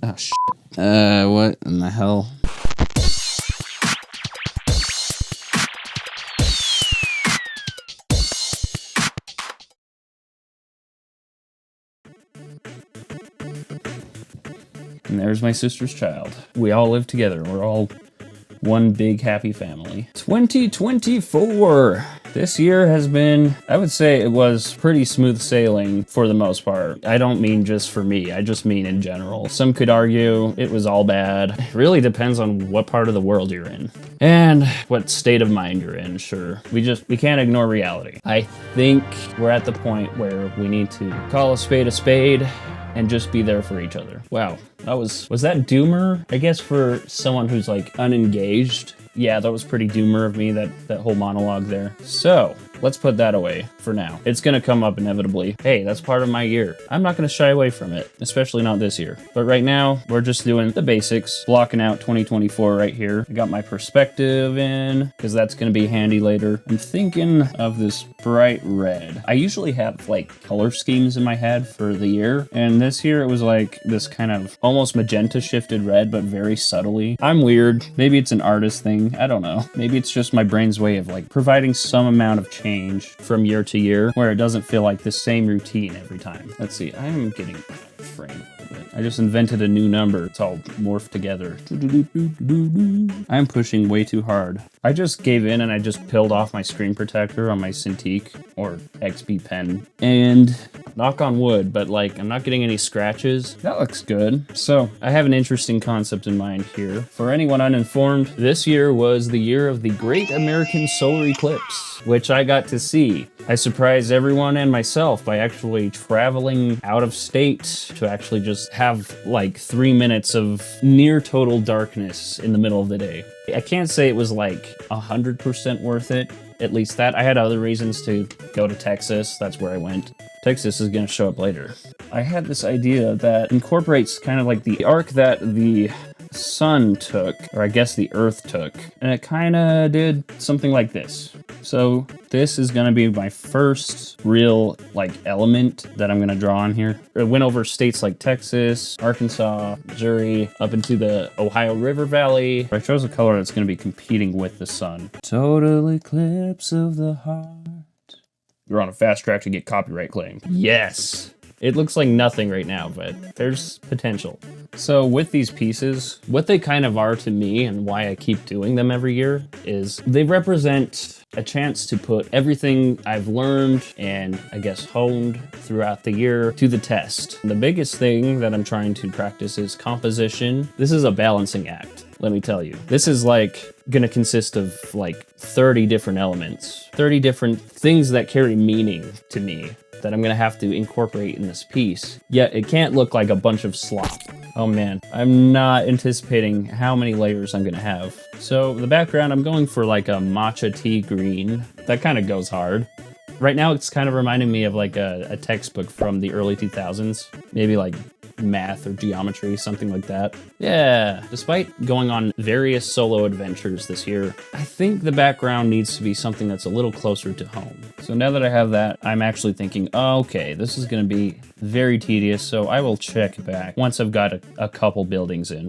Oh, shit. What in the hell? And there's my sister's child. We all live together. We're all one big happy family. 2024. This year has been, I would say it was pretty smooth sailing for the most part. I don't mean just for me, I just mean in general. Some could argue it was all bad. It really depends on what part of the world you're in and what state of mind you're in, sure. We can't ignore reality. I think we're at the point where we need to call a spade and just be there for each other. Wow, was that doomer? I guess for someone who's like unengaged, yeah, that was pretty doomer of me, that whole monologue there. So, let's put that away for now. It's gonna come up inevitably. Hey, that's part of my year. I'm not gonna shy away from it, especially not this year. But right now, we're just doing the basics, blocking out 2024 right here. I got my perspective in, because that's gonna be handy later. I'm thinking of this bright red. I usually have like color schemes in my head for the year, and this year it was like this kind of almost magenta shifted red, but very subtly. I'm weird. Maybe it's an artist thing. I don't know. Maybe it's just my brain's way of like providing some amount of change from year to year where it doesn't feel like the same routine every time. Let's see. I am getting framed a little bit. I just invented a new number. It's all morphed together. I'm pushing way too hard. I just gave in and I just peeled off my screen protector on my Cintiq or XB pen. And knock on wood, but like I'm not getting any scratches. That looks good. So I have an interesting concept in mind here. For anyone uninformed, this year was the year of the Great American Solar Eclipse, which I got to see. I surprised everyone and myself by actually traveling out of state to actually just have like 3 minutes of near total darkness in the middle of the day. I can't say it was like 100% worth it. At least that. I had other reasons to go to Texas. That's where I went. Texas is going to show up later. I had this idea that incorporates kind of like the arc that the sun took, or I guess the earth took, and it kind of did something like this. So this is going to be my first real like element that I'm going to draw on here. I went over states like Texas, Arkansas, Missouri, up into the Ohio River Valley. I chose a color that's going to be competing with the sun. Total eclipse of the heart. You're on a fast track to get copyright claim. Yes! It looks like nothing right now, but there's potential. So with these pieces, what they kind of are to me and why I keep doing them every year is they represent a chance to put everything I've learned and I guess honed throughout the year to the test. The biggest thing that I'm trying to practice is composition. This is a balancing act, let me tell you. This is like gonna consist of like 30 different elements, 30 different things that carry meaning to me that I'm gonna have to incorporate in this piece. Yet it can't look like a bunch of slop. Oh man, I'm not anticipating how many layers I'm gonna have. So the background, I'm going for like a matcha tea green. That kind of goes hard. Right now it's kind of reminding me of like a textbook from the early 2000s. Maybe like math or geometry, something like that. Yeah, despite going on various solo adventures this year, I think the background needs to be something that's a little closer to home. So now that I have that, I'm actually thinking, oh, okay, this is gonna be very tedious, so I will check back once I've got a couple buildings in.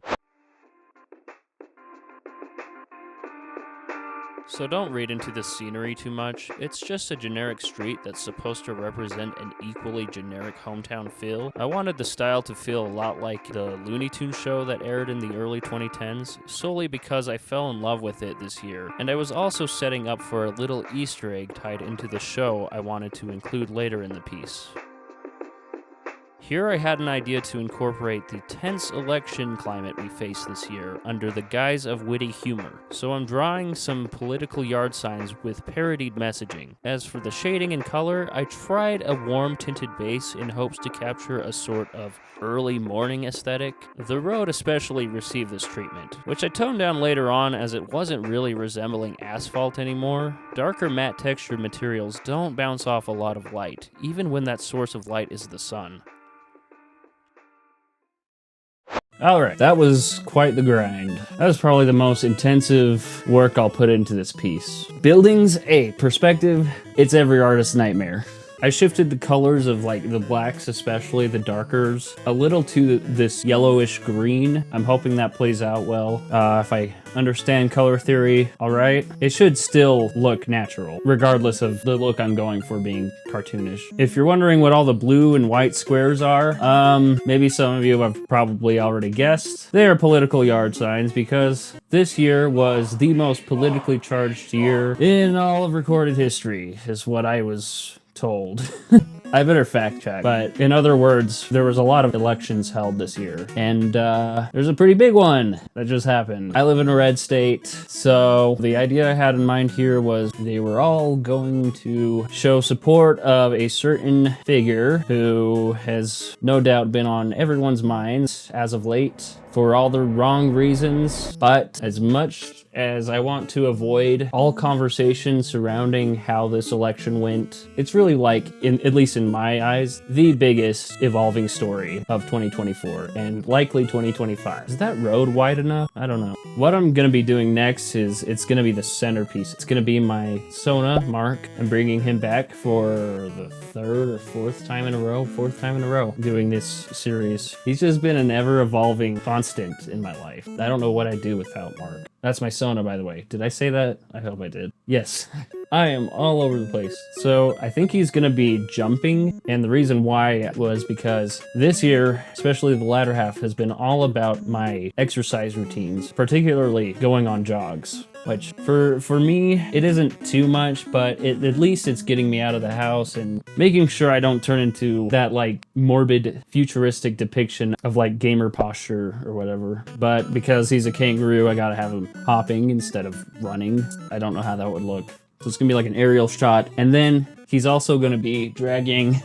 So don't read into the scenery too much. It's just a generic street that's supposed to represent an equally generic hometown feel. I wanted the style to feel a lot like the Looney Tunes show that aired in the early 2010s, solely because I fell in love with it this year. And I was also setting up for a little Easter egg tied into the show I wanted to include later in the piece. Here I had an idea to incorporate the tense election climate we face this year under the guise of witty humor. So I'm drawing some political yard signs with parodied messaging. As for the shading and color, I tried a warm tinted base in hopes to capture a sort of early morning aesthetic. The road especially received this treatment, which I toned down later on as it wasn't really resembling asphalt anymore. Darker matte textured materials don't bounce off a lot of light, even when that source of light is the sun. Alright, that was quite the grind. That was probably the most intensive work I'll put into this piece. Buildings, perspective, it's every artist's nightmare. I shifted the colors of like the blacks, especially the darkers, a little to this yellowish green. I'm hoping that plays out well. If I understand color theory, all right, it should still look natural, regardless of the look I'm going for being cartoonish. If you're wondering what all the blue and white squares are, maybe some of you have probably already guessed. They are political yard signs because this year was the most politically charged year in all of recorded history, is what I was told. I better fact check, but in other words, there was a lot of elections held this year, and there's a pretty big one that just happened. I live in a red state, so the idea I had in mind here was they were all going to show support of a certain figure who has no doubt been on everyone's minds as of late for all the wrong reasons, but as much as I want to avoid all conversation surrounding how this election went, it's really like, at least in my eyes, the biggest evolving story of 2024 and likely 2025. Is that road wide enough? I don't know. What I'm gonna be doing next is it's gonna be the centerpiece. It's gonna be my Sona, Mark. I'm bringing him back for the fourth time in a row doing this series. He's just been an ever evolving constant in my life. I don't know what I'd do without Mark. That's my Sona, by the way. Did I say that? I hope I did. Yes. I am all over the place. So I think he's gonna be jumping, and the reason why was because this year, especially the latter half, has been all about my exercise routines, particularly going on jogs. Which for me, it isn't too much, but at least it's getting me out of the house and making sure I don't turn into that like morbid futuristic depiction of like gamer posture or whatever. But because he's a kangaroo, I gotta have him hopping instead of running. I don't know how that would look. So it's gonna be like an aerial shot. And then he's also gonna be dragging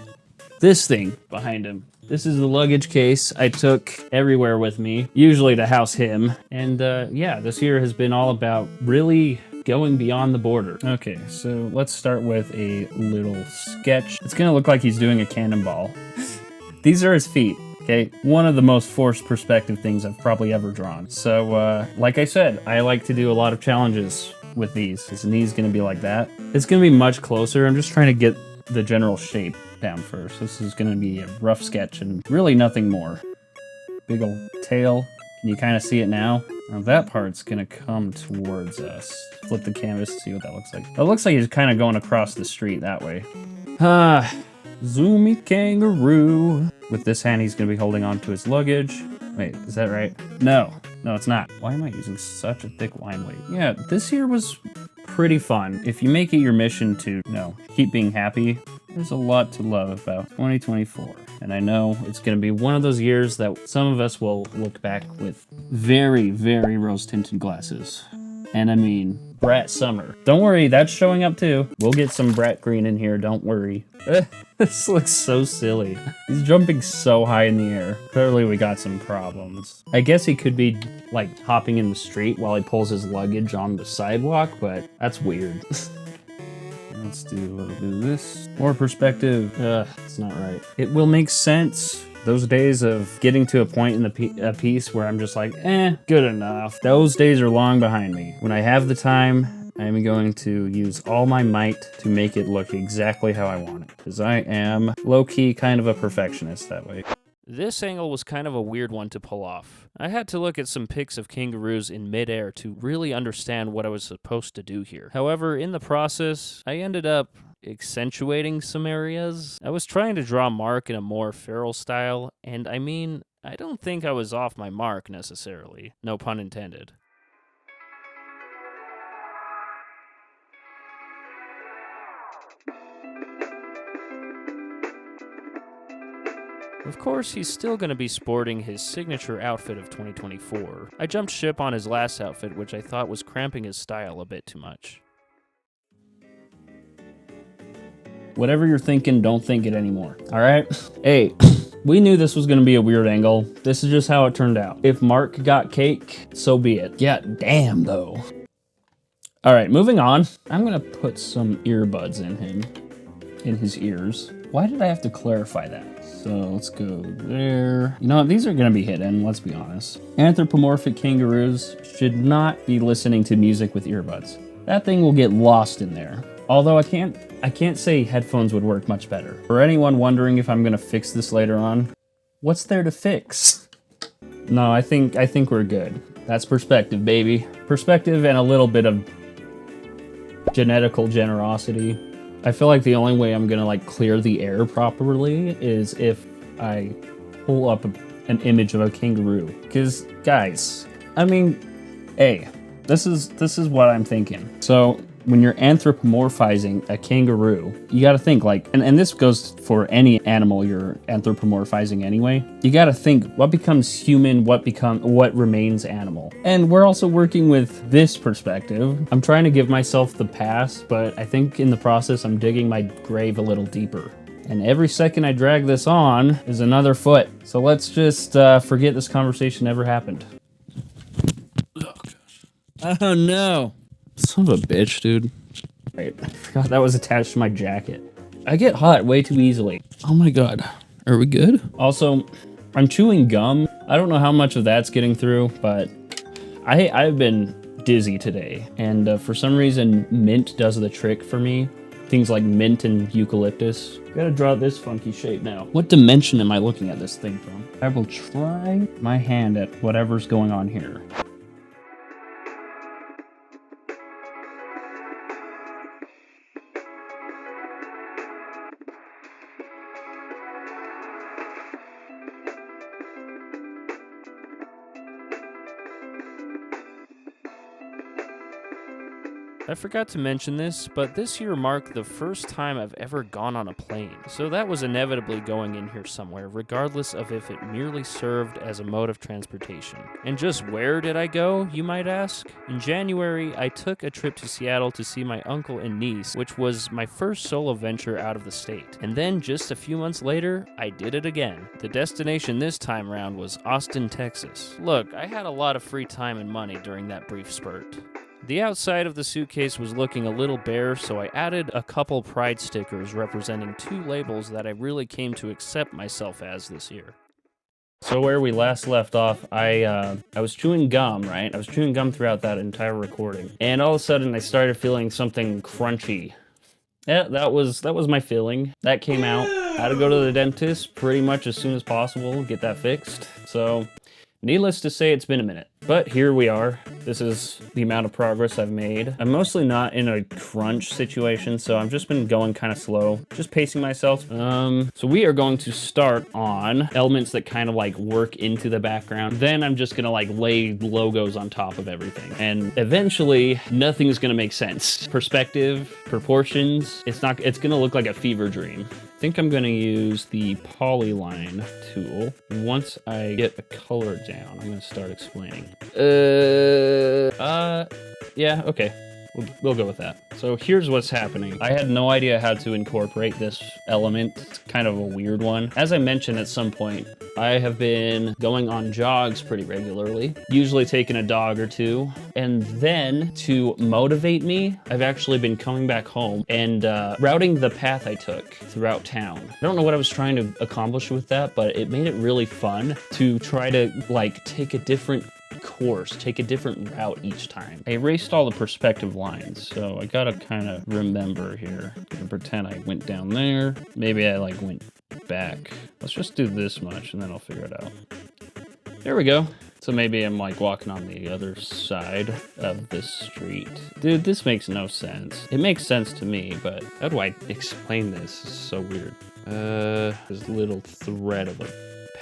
this thing behind him. This is the luggage case I took everywhere with me, usually to house him. And yeah, this year has been all about really going beyond the border. Okay, so let's start with a little sketch. It's gonna look like he's doing a cannonball. These are his feet. Okay, one of the most forced perspective things I've probably ever drawn. So like I said, I like to do a lot of challenges with these. His knee's gonna be like that. It's gonna be much closer. I'm just trying to get the general shape down first. This is gonna be a rough sketch and really nothing more. Big old tail. Can you kind of see it now? Now that part's gonna come towards us. Flip the canvas to see what that looks like. It looks like he's kind of going across the street that way. Zoomy kangaroo. With this hand, he's gonna be holding on to his luggage. Wait, is that right? No, it's not. Why am I using such a thick wine weight? Yeah, this year was pretty fun. If you make it your mission to, keep being happy, there's a lot to love about 2024. And I know it's going to be one of those years that some of us will look back with very, very rose-tinted glasses. And I mean, Brat Summer. Don't worry, that's showing up too. We'll get some Brat Green in here, don't worry. This looks so silly. He's jumping so high in the air. Clearly we got some problems. I guess he could be like hopping in the street while he pulls his luggage on the sidewalk, but that's weird. Let's do this. More perspective. It's not right. It will make sense. Those days of getting to a point in the piece where I'm just like, good enough. Those days are long behind me. When I have the time, I'm going to use all my might to make it look exactly how I want it. Because I am low-key kind of a perfectionist that way. This angle was kind of a weird one to pull off. I had to look at some pics of kangaroos in midair to really understand what I was supposed to do here. However, in the process, I ended up accentuating some areas. I was trying to draw Mark in a more feral style, and I mean, I don't think I was off my mark necessarily. No pun intended. Of course, he's still going to be sporting his signature outfit of 2024. I jumped ship on his last outfit, which I thought was cramping his style a bit too much. Whatever you're thinking, don't think it anymore. All right? Hey, we knew this was going to be a weird angle. This is just how it turned out. If Mark got cake, so be it. Yeah, damn though. All right, moving on. I'm going to put some earbuds in his ears. Why did I have to clarify that? So let's go there. You know what? These are going to be hidden, let's be honest. Anthropomorphic kangaroos should not be listening to music with earbuds. That thing will get lost in there. Although I can't say headphones would work much better. For anyone wondering if I'm gonna fix this later on, what's there to fix? No, I think we're good. That's perspective, baby. Perspective and a little bit of genetical generosity. I feel like the only way I'm gonna like clear the air properly is if I pull up an image of a kangaroo. Because guys, I mean, hey, this is what I'm thinking. So when you're anthropomorphizing a kangaroo, you gotta think like, and this goes for any animal you're anthropomorphizing anyway, you gotta think what becomes human, what remains animal. And we're also working with this perspective. I'm trying to give myself the pass, but I think in the process I'm digging my grave a little deeper. And every second I drag this on is another foot. So let's just forget this conversation ever happened. Oh gosh. Oh no. Son of a bitch, dude. Wait, I forgot that was attached to my jacket. I get hot way too easily. Oh my god. Are we good? Also, I'm chewing gum. I don't know how much of that's getting through, but I've been dizzy today. And for some reason, mint does the trick for me. Things like mint and eucalyptus. Gotta draw this funky shape now. What dimension am I looking at this thing from? I will try my hand at whatever's going on here. I forgot to mention this, but this year marked the first time I've ever gone on a plane, so that was inevitably going in here somewhere, regardless of if it merely served as a mode of transportation. And just where did I go, you might ask? In January, I took a trip to Seattle to see my uncle and niece, which was my first solo venture out of the state. And then just a few months later, I did it again. The destination this time round was Austin, Texas. Look, I had a lot of free time and money during that brief spurt. The outside of the suitcase was looking a little bare, so I added a couple pride stickers representing 2 labels that I really came to accept myself as this year. So where we last left off, I was chewing gum, right? I was chewing gum throughout that entire recording. And all of a sudden I started feeling something crunchy. Yeah, that was my feeling. That came out. I had to go to the dentist pretty much as soon as possible, get that fixed. So needless to say, it's been a minute, but here we are. This is the amount of progress I've made. I'm mostly not in a crunch situation, so I've just been going kind of slow, just pacing myself. So we are going to start on elements that kind of like work into the background. Then I'm just gonna like lay logos on top of everything. And eventually nothing is gonna make sense. Perspective, proportions, it's gonna look like a fever dream. I think I'm gonna use the polyline tool. Once I get a color down, I'm gonna start explaining. Yeah, okay. We'll go with that. So here's what's happening. I had no idea how to incorporate this element. It's kind of a weird one. As I mentioned at some point, I have been going on jogs pretty regularly, usually taking a dog or two. And then to motivate me, I've actually been coming back home and routing the path I took throughout town. I don't know what I was trying to accomplish with that, but it made it really fun to try to like take a different course, take a different route each time. I erased all the perspective lines, so I gotta kind of remember here. And pretend I went down there. Maybe I like went back. Let's just do this much and then I'll figure it out. There we go. So maybe I'm like walking on the other side of this street. Dude, this makes no sense. It makes sense to me, but how do I explain this? This is so weird. This little thread of a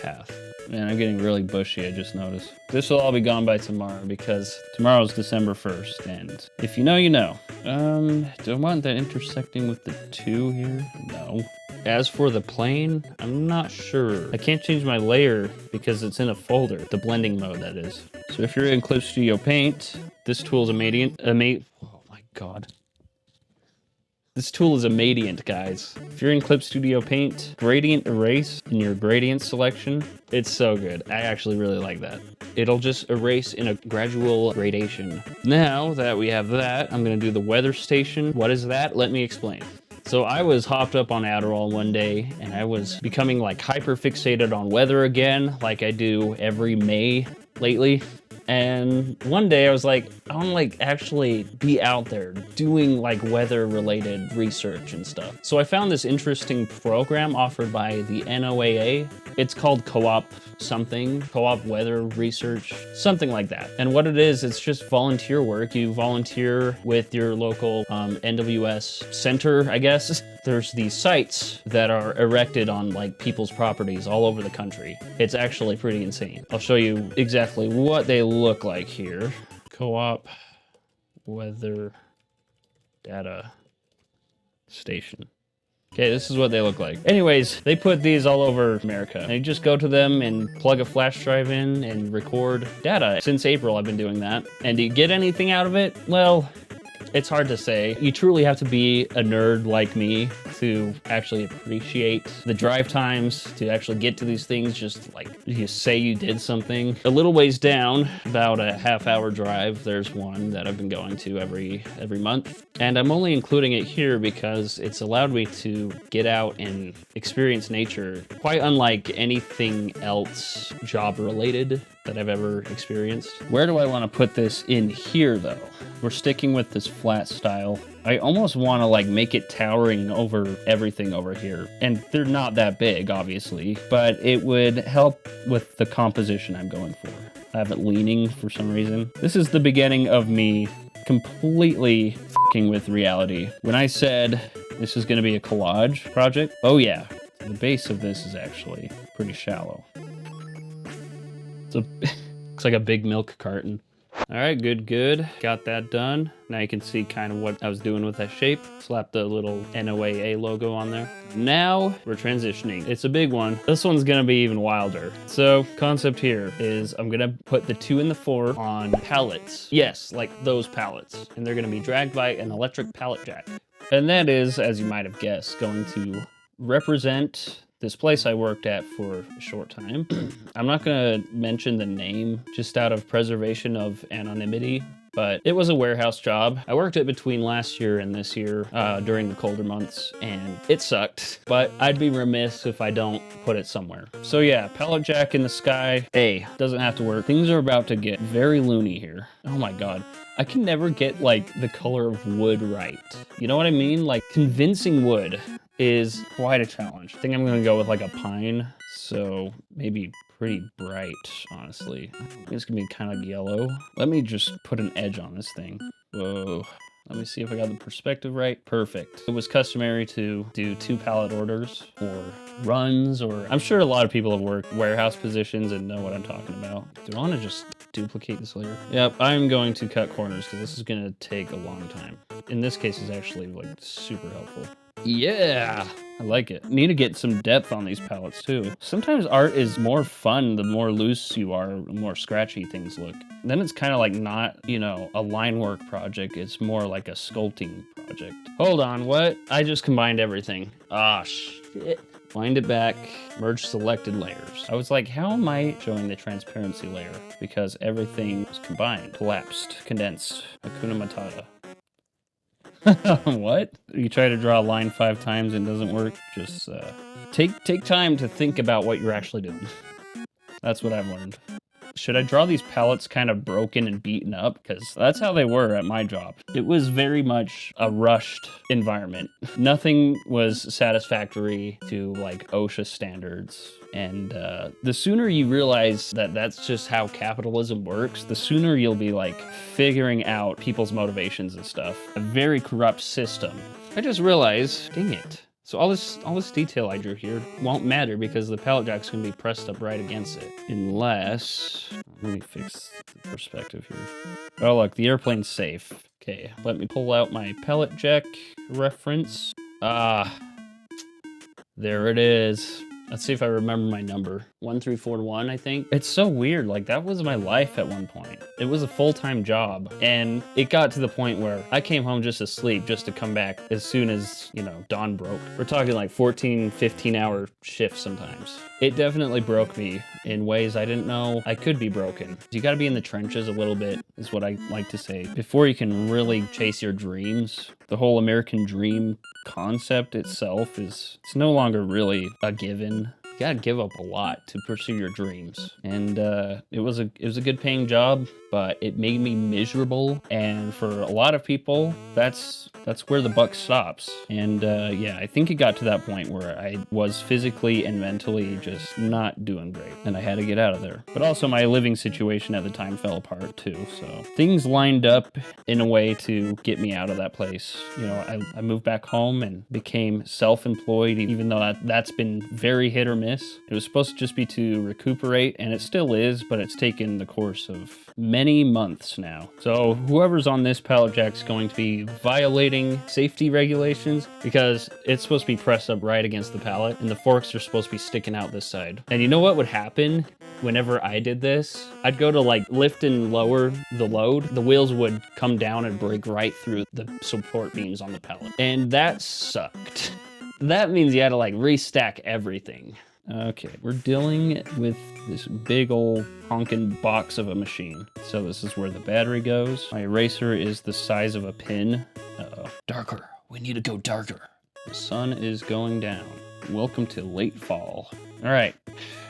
path. Man, I'm getting really bushy, I just noticed. This will all be gone by tomorrow because tomorrow's December 1st, and if you know, you know. Do I want that intersecting with the 2 here? No. As for the plane, I'm not sure. I can't change my layer because it's in a folder, the blending mode that is. So if you're in Clip Studio Paint, this tool is oh my god. This tool is immediate, guys. If you're in Clip Studio Paint, gradient erase in your gradient selection, it's so good. I actually really like that. It'll just erase in a gradual gradation. Now that we have that, I'm gonna do the weather station. What is that? Let me explain. So I was hopped up on Adderall one day and I was becoming like hyper fixated on weather again, like I do every May lately. And one day I was like, I want to like actually be out there doing like weather related research and stuff. So I found this interesting program offered by the NOAA. It's called co-op weather research, something like that. And what it is, it's just volunteer work. You volunteer with your local NWS center, I guess. There's these sites that are erected on like people's properties all over the country. It's actually pretty insane. I'll show you exactly what they look like here. Co-op weather data station. Okay, this is what they look like. Anyways, they put these all over America. And you just go to them and plug a flash drive in and record data. Since April, I've been doing that. And do you get anything out of it? Well, it's hard to say. You truly have to be a nerd like me to actually appreciate the drive times, to actually get to these things, just like you say you did something. A little ways down, about a half-hour drive, there's one that I've been going to every month. And I'm only including it here because it's allowed me to get out and experience nature, quite unlike anything else job-related that I've ever experienced. Where do I want to put this in here, though? We're sticking with this flat style. I almost want to like make it towering over everything over here. And they're not that big, obviously, but it would help with the composition I'm going for. I have it leaning for some reason. This is the beginning of me completely f***ing with reality. When I said this is going to be a collage project, oh yeah, the base of this is actually pretty shallow. Looks like a big milk carton. All right, good. Got that done. Now you can see kind of what I was doing with that shape. Slap the little NOAA logo on there. Now we're transitioning. It's a big one. This one's gonna be even wilder. So concept here is I'm gonna put the 2 and the 4 on pallets. Yes, like those pallets. And they're gonna be dragged by an electric pallet jack. And that is, as you might have guessed, going to represent this place I worked at for a short time. I'm not gonna mention the name just out of preservation of anonymity, but it was a warehouse job. I worked it between last year and this year during the colder months, and it sucked, but I'd be remiss if I don't put it somewhere. So yeah, pallet jack in the sky. Hey, doesn't have to work. Things are about to get very loony here. Oh my God. I can never get like the color of wood right. You know what I mean? Like convincing wood is quite a challenge. I think I'm gonna go with like a pine, so maybe pretty bright, honestly. I think it's gonna be kind of yellow. Let me just put an edge on this thing. Whoa. Let me see if I got the perspective right. Perfect. It was customary to do 2 pallet orders or runs, or I'm sure a lot of people have worked warehouse positions and know what I'm talking about. Do I want to just duplicate this layer? Yep, I'm going to cut corners because this is going to take a long time. In this case, it's actually like super helpful. Yeah, I like it. Need to get some depth on these palettes too. Sometimes art is more fun the more loose you are, the more scratchy things look. Then it's kind of like not, you know, a line work project. It's more like a sculpting project. Hold on, what? I just combined everything. Ah, shit. Wind it back, merge selected layers. I was like, how am I showing the transparency layer? Because everything was combined, collapsed, condensed, Hakuna Matata. What? You try to draw a line 5 times and it doesn't work? Just take time to think about what you're actually doing. That's what I've learned. Should I draw these palettes kind of broken and beaten up? Because that's how they were at my job. It was very much a rushed environment. Nothing was satisfactory to like OSHA standards. And the sooner you realize that that's just how capitalism works, the sooner you'll be like figuring out people's motivations and stuff. A very corrupt system. I just realized, dang it. So all this detail I drew here won't matter because the pallet jack's gonna be pressed up right against it. Unless, let me fix the perspective here. Oh look, the airplane's safe. Okay, let me pull out my pallet jack reference. Ah, there it is. Let's see if I remember my number. 1341, I think. It's so weird, like that was my life at one point. It was a full-time job, and it got to the point where I came home just to sleep, just to come back as soon as, you know, dawn broke. We're talking like 14, 15-hour shifts sometimes. It definitely broke me in ways I didn't know I could be broken. You gotta be in the trenches a little bit, is what I like to say, before you can really chase your dreams. The whole American dream concept itself it's no longer really a given. You gotta give up a lot to pursue your dreams. And it was a good paying job, but it made me miserable. And for a lot of people, that's where the buck stops. And yeah, I think it got to that point where I was physically and mentally just not doing great, and I had to get out of there. But also my living situation at the time fell apart too, so things lined up in a way to get me out of that place. You know, I moved back home and became self-employed, even though that's been very hit or miss. It was supposed to just be to recuperate, and it still is, but it's taken the course of many months now. So whoever's on this pallet jack is going to be violating safety regulations, because it's supposed to be pressed up right against the pallet, and the forks are supposed to be sticking out this side. And you know what would happen whenever I did this? I'd go to like lift and lower the load. The wheels would come down and break right through the support beams on the pallet. And that sucked. That means you had to like restack everything. Okay, we're dealing with this big old honking box of a machine. So this is where the battery goes. My eraser is the size of a pin. Uh-oh. Darker. We need to go darker. The sun is going down. Welcome to late fall. All right,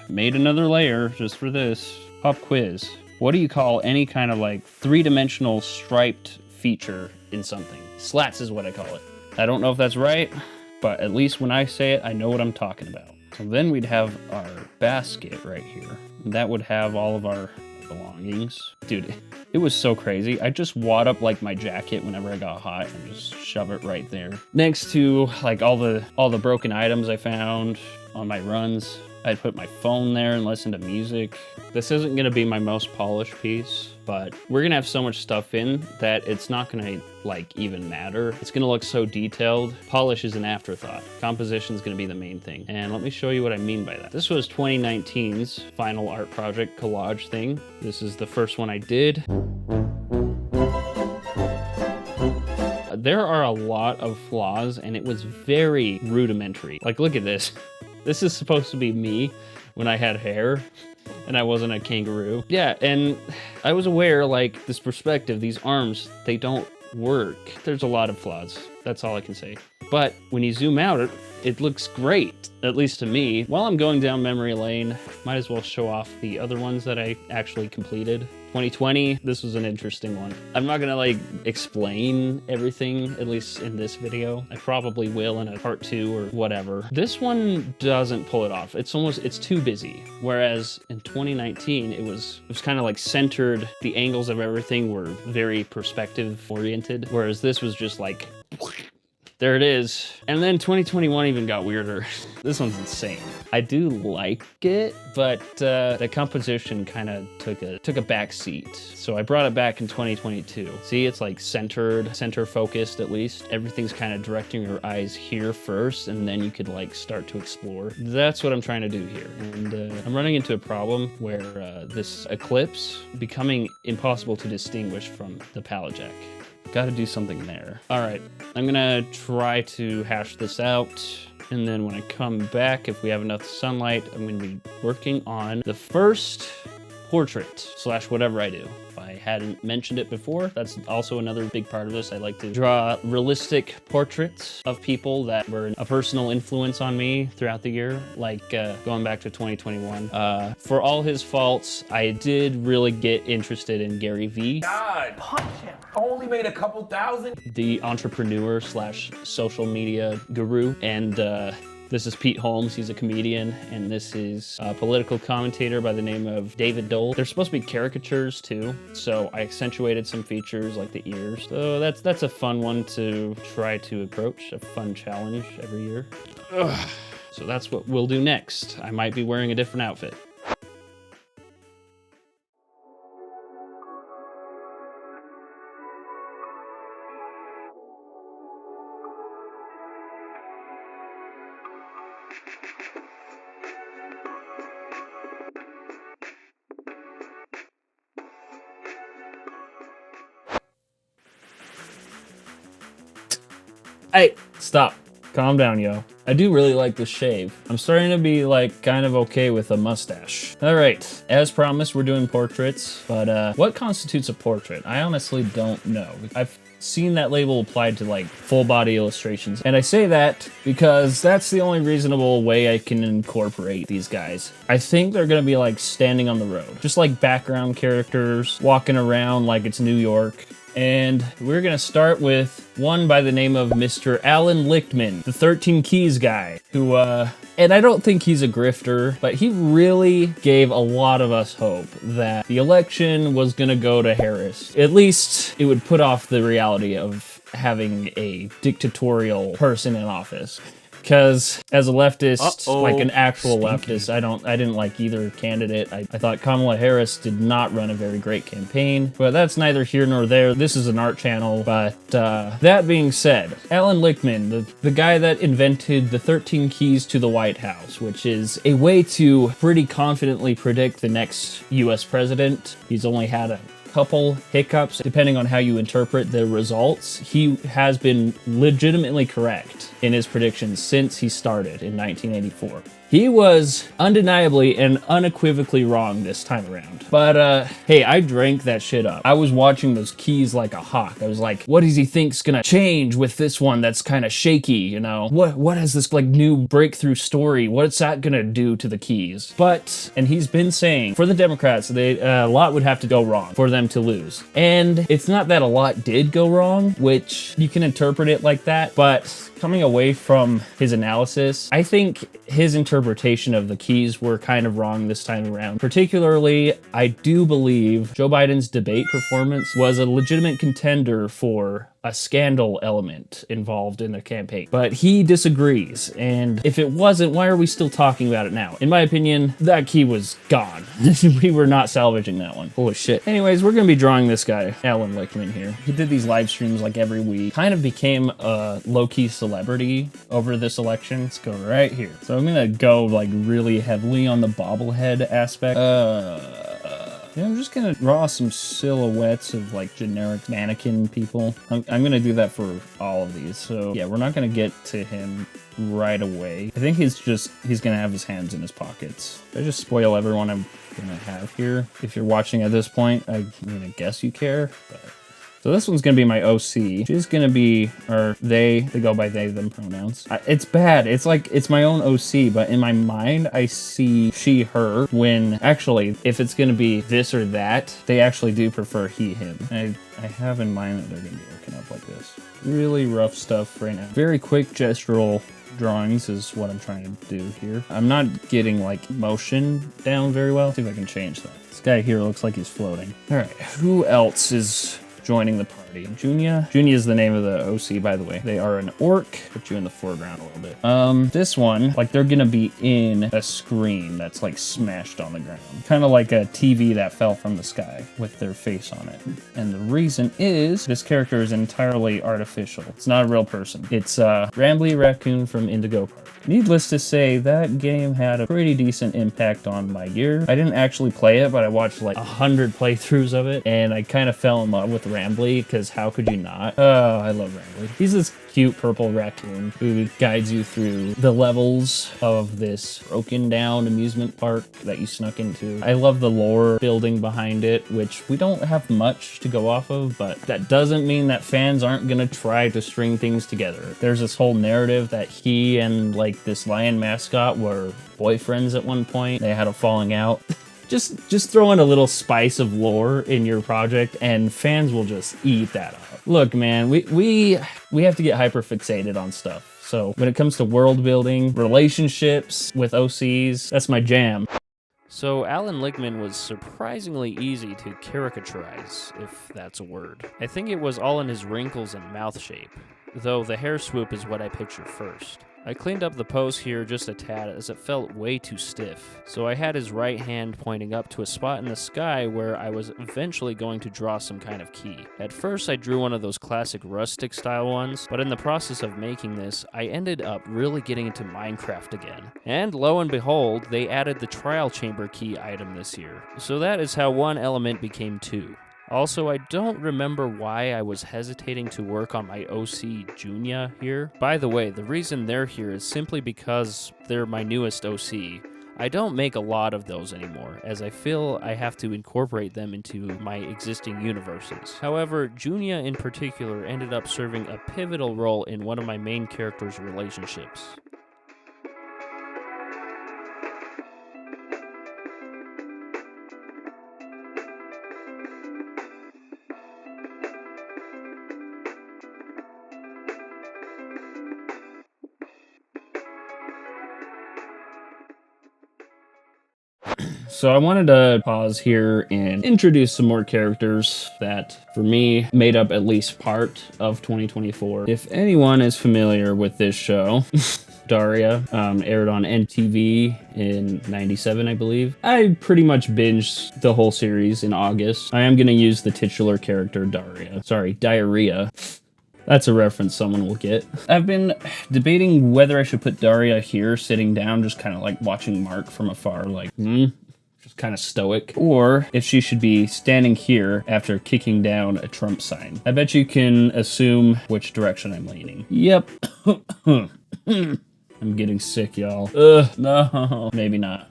made another layer just for this. Pop quiz. What do you call any kind of like three-dimensional striped feature in something? Slats is what I call it. I don't know if that's right, but at least when I say it, I know what I'm talking about. So then we'd have our basket right here. That would have all of our belongings. Dude, it was so crazy. I just wad up like my jacket whenever I got hot and just shove it right there. Next to like all the broken items I found on my runs. I'd put my phone there and listen to music. This isn't gonna be my most polished piece, but we're gonna have so much stuff in that it's not gonna like even matter. It's gonna look so detailed. Polish is an afterthought. Composition is gonna be the main thing. And let me show you what I mean by that. This was 2019's final art project collage thing. This is the first one I did. There are a lot of flaws, and it was very rudimentary. Like, look at this. This is supposed to be me when I had hair and I wasn't a kangaroo. Yeah, and I was aware, like, this perspective, these arms, they don't work. There's a lot of flaws. That's all I can say. But when you zoom out, it looks great, at least to me. While I'm going down memory lane, might as well show off the other ones that I actually completed. 2020, this was an interesting one. I'm not gonna like explain everything, at least in this video. I probably will in a part 2 or whatever. This one doesn't pull it off. It's too busy. Whereas in 2019, it was kind of like centered. The angles of everything were very perspective oriented. Whereas this was just like, there it is. And then 2021 even got weirder. This one's insane. I do like it, but the composition kind of took a back seat. So I brought it back in 2022. See, it's like center focused at least. Everything's kind of directing your eyes here first, and then you could like start to explore. That's what I'm trying to do here. And I'm running into a problem where this eclipse becoming impossible to distinguish from the pallet jack. Got to do something there. All right, I'm gonna try to hash this out. And then when I come back, if we have enough sunlight, I'm gonna be working on the first portrait / whatever I do. If I hadn't mentioned it before, that's also another big part of this. I like to draw realistic portraits of people that were a personal influence on me throughout the year, like going back to 2021. For all his faults, I did really get interested in Gary Vee. God, punch him. Only made a couple thousand. The entrepreneur / social media guru. And this is Pete Holmes, he's a comedian, and this is a political commentator by the name of David Dole. They're supposed to be caricatures too, so I accentuated some features like the ears. So that's a fun one to try to approach, a fun challenge every year. Ugh. So that's what we'll do next. I might be wearing a different outfit. Hey, stop. Calm down, yo. I do really like this shave. I'm starting to be like kind of okay with a mustache. All right, as promised, we're doing portraits, but what constitutes a portrait? I honestly don't know. I've seen that label applied to like full body illustrations. And I say that because that's the only reasonable way I can incorporate these guys. I think they're gonna be like standing on the road, just like background characters walking around like it's New York. And we're gonna start with one by the name of Mr. Allan Lichtman, the 13 Keys guy, who, and I don't think he's a grifter, but he really gave a lot of us hope that the election was gonna go to Harris. At least it would put off the reality of having a dictatorial person in office. Because as a leftist, like an actual leftist, I didn't like either candidate. I thought Kamala Harris did not run a very great campaign, but that's neither here nor there. This is an art channel. But that being said, Allan Lichtman, the guy that invented the 13 keys to the White House, which is a way to pretty confidently predict the next US president. He's only had a couple hiccups depending on how you interpret the results. He has been legitimately correct in his predictions since he started in 1984. He was undeniably and unequivocally wrong this time around. But hey, I drank that shit up. I was watching those keys like a hawk. I was like, what does he think's gonna change with this one that's kind of shaky, you know? What is this like new breakthrough story? What's that gonna do to the keys? But, and he's been saying, for the Democrats, a lot would have to go wrong for them to lose. And it's not that a lot did go wrong, which you can interpret it like that, but coming away from his analysis, I think his interpretation of the keys were kind of wrong this time around. Particularly, I do believe Joe Biden's debate performance was a legitimate contender for a scandal element involved in the campaign. But he disagrees, and if it wasn't, why are we still talking about it now? In my opinion, that key was gone. We were not salvaging that one. Holy shit. Anyways, we're gonna be drawing this guy, Allan Lichtman here. He did these live streams like every week. Kind of became a low-key celebrity over this election. Let's go right here. So I'm gonna go like really heavily on the bobblehead aspect. Yeah, I'm just gonna draw some silhouettes of like generic mannequin people. I'm gonna do that for all of these. So yeah, we're not gonna get to him right away. I think he's gonna have his hands in his pockets. Did I just spoil everyone I'm gonna have here? If you're watching at this point, I'm gonna guess you care, but. So this one's gonna be my OC. She's gonna be, or they go by they, them pronouns. It's bad, it's like, it's my own OC, but in my mind, I see she, her, when actually, if it's gonna be this or that, they actually do prefer he, him. I have in mind that they're gonna be looking up like this. Really rough stuff right now. Very quick gestural drawings is what I'm trying to do here. I'm not getting like motion down very well. Let's see if I can change that. This guy here looks like he's floating. All right, who else is joining the party? Junia. Junia is the name of the OC, by the way. They are an orc. Put you in the foreground a little bit. This one, like they're gonna be in a screen that's like smashed on the ground. Kind of like a TV that fell from the sky with their face on it. And the reason is this character is entirely artificial. It's not a real person. It's Rambley Raccoon from Indigo Park. Needless to say, that game had a pretty decent impact on my year. I didn't actually play it, but I watched like 100 playthroughs of it, and I kind of fell in love with Rambley, because how could you not? Oh, I love Rambley. He's this cute purple raccoon who guides you through the levels of this broken down amusement park that you snuck into. I love the lore building behind it, which we don't have much to go off of, but that doesn't mean that fans aren't gonna try to string things together. There's this whole narrative that he and like this lion mascot were boyfriends at one point. They had a falling out. Just throw in a little spice of lore in your project and fans will just eat that up. Look, man, we have to get hyper fixated on stuff. So when it comes to world building, relationships with OCs, that's my jam. So Allan Lichtman was surprisingly easy to caricaturize, if that's a word. I think it was all in his wrinkles and mouth shape, though the hair swoop is what I picture first. I cleaned up the pose here just a tad as it felt way too stiff, so I had his right hand pointing up to a spot in the sky where I was eventually going to draw some kind of key. At first I drew one of those classic rustic style ones, but in the process of making this, I ended up really getting into Minecraft again. And lo and behold, they added the trial chamber key item this year. So that is how one element became two. Also, I don't remember why I was hesitating to work on my OC Junia here. By the way, the reason they're here is simply because they're my newest OC. I don't make a lot of those anymore, as I feel I have to incorporate them into my existing universes. However, Junia in particular ended up serving a pivotal role in one of my main characters' relationships. So I wanted to pause here and introduce some more characters that, for me, made up at least part of 2024. If anyone is familiar with this show, Daria, aired on NTV in '97, I believe. I pretty much binged the whole series in August. I am going to use the titular character, Diarrhea. That's a reference someone will get. I've been debating whether I should put Daria here, sitting down, just kind of like watching Mark from afar, like, just kind of stoic, or if she should be standing here after kicking down a Trump sign. I bet you can assume which direction I'm leaning. Yep. I'm getting sick, y'all. No. Maybe not.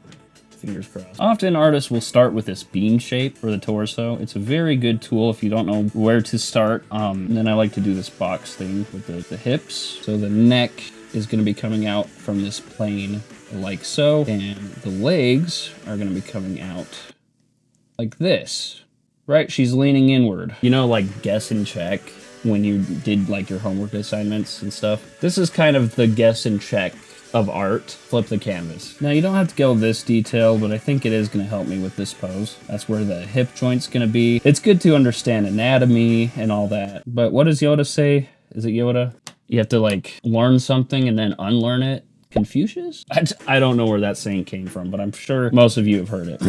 Fingers crossed. Often artists will start with this bean shape for the torso. It's a very good tool if you don't know where to start. And then I like to do this box thing with the hips. So the neck is going to be coming out from this plane like so, and the legs are going to be coming out like this, right? She's leaning inward. You know, like guess and check when you did like your homework assignments and stuff. This is kind of the guess and check of art. Flip the canvas. Now you don't have to go this detailed, but I think it is going to help me with this pose. That's where the hip joint's going to be. It's good to understand anatomy and all that, but what does Yoda say? Is it Yoda? You have to like learn something and then unlearn it. Confucius? I don't know where that saying came from, but I'm sure most of you have heard it.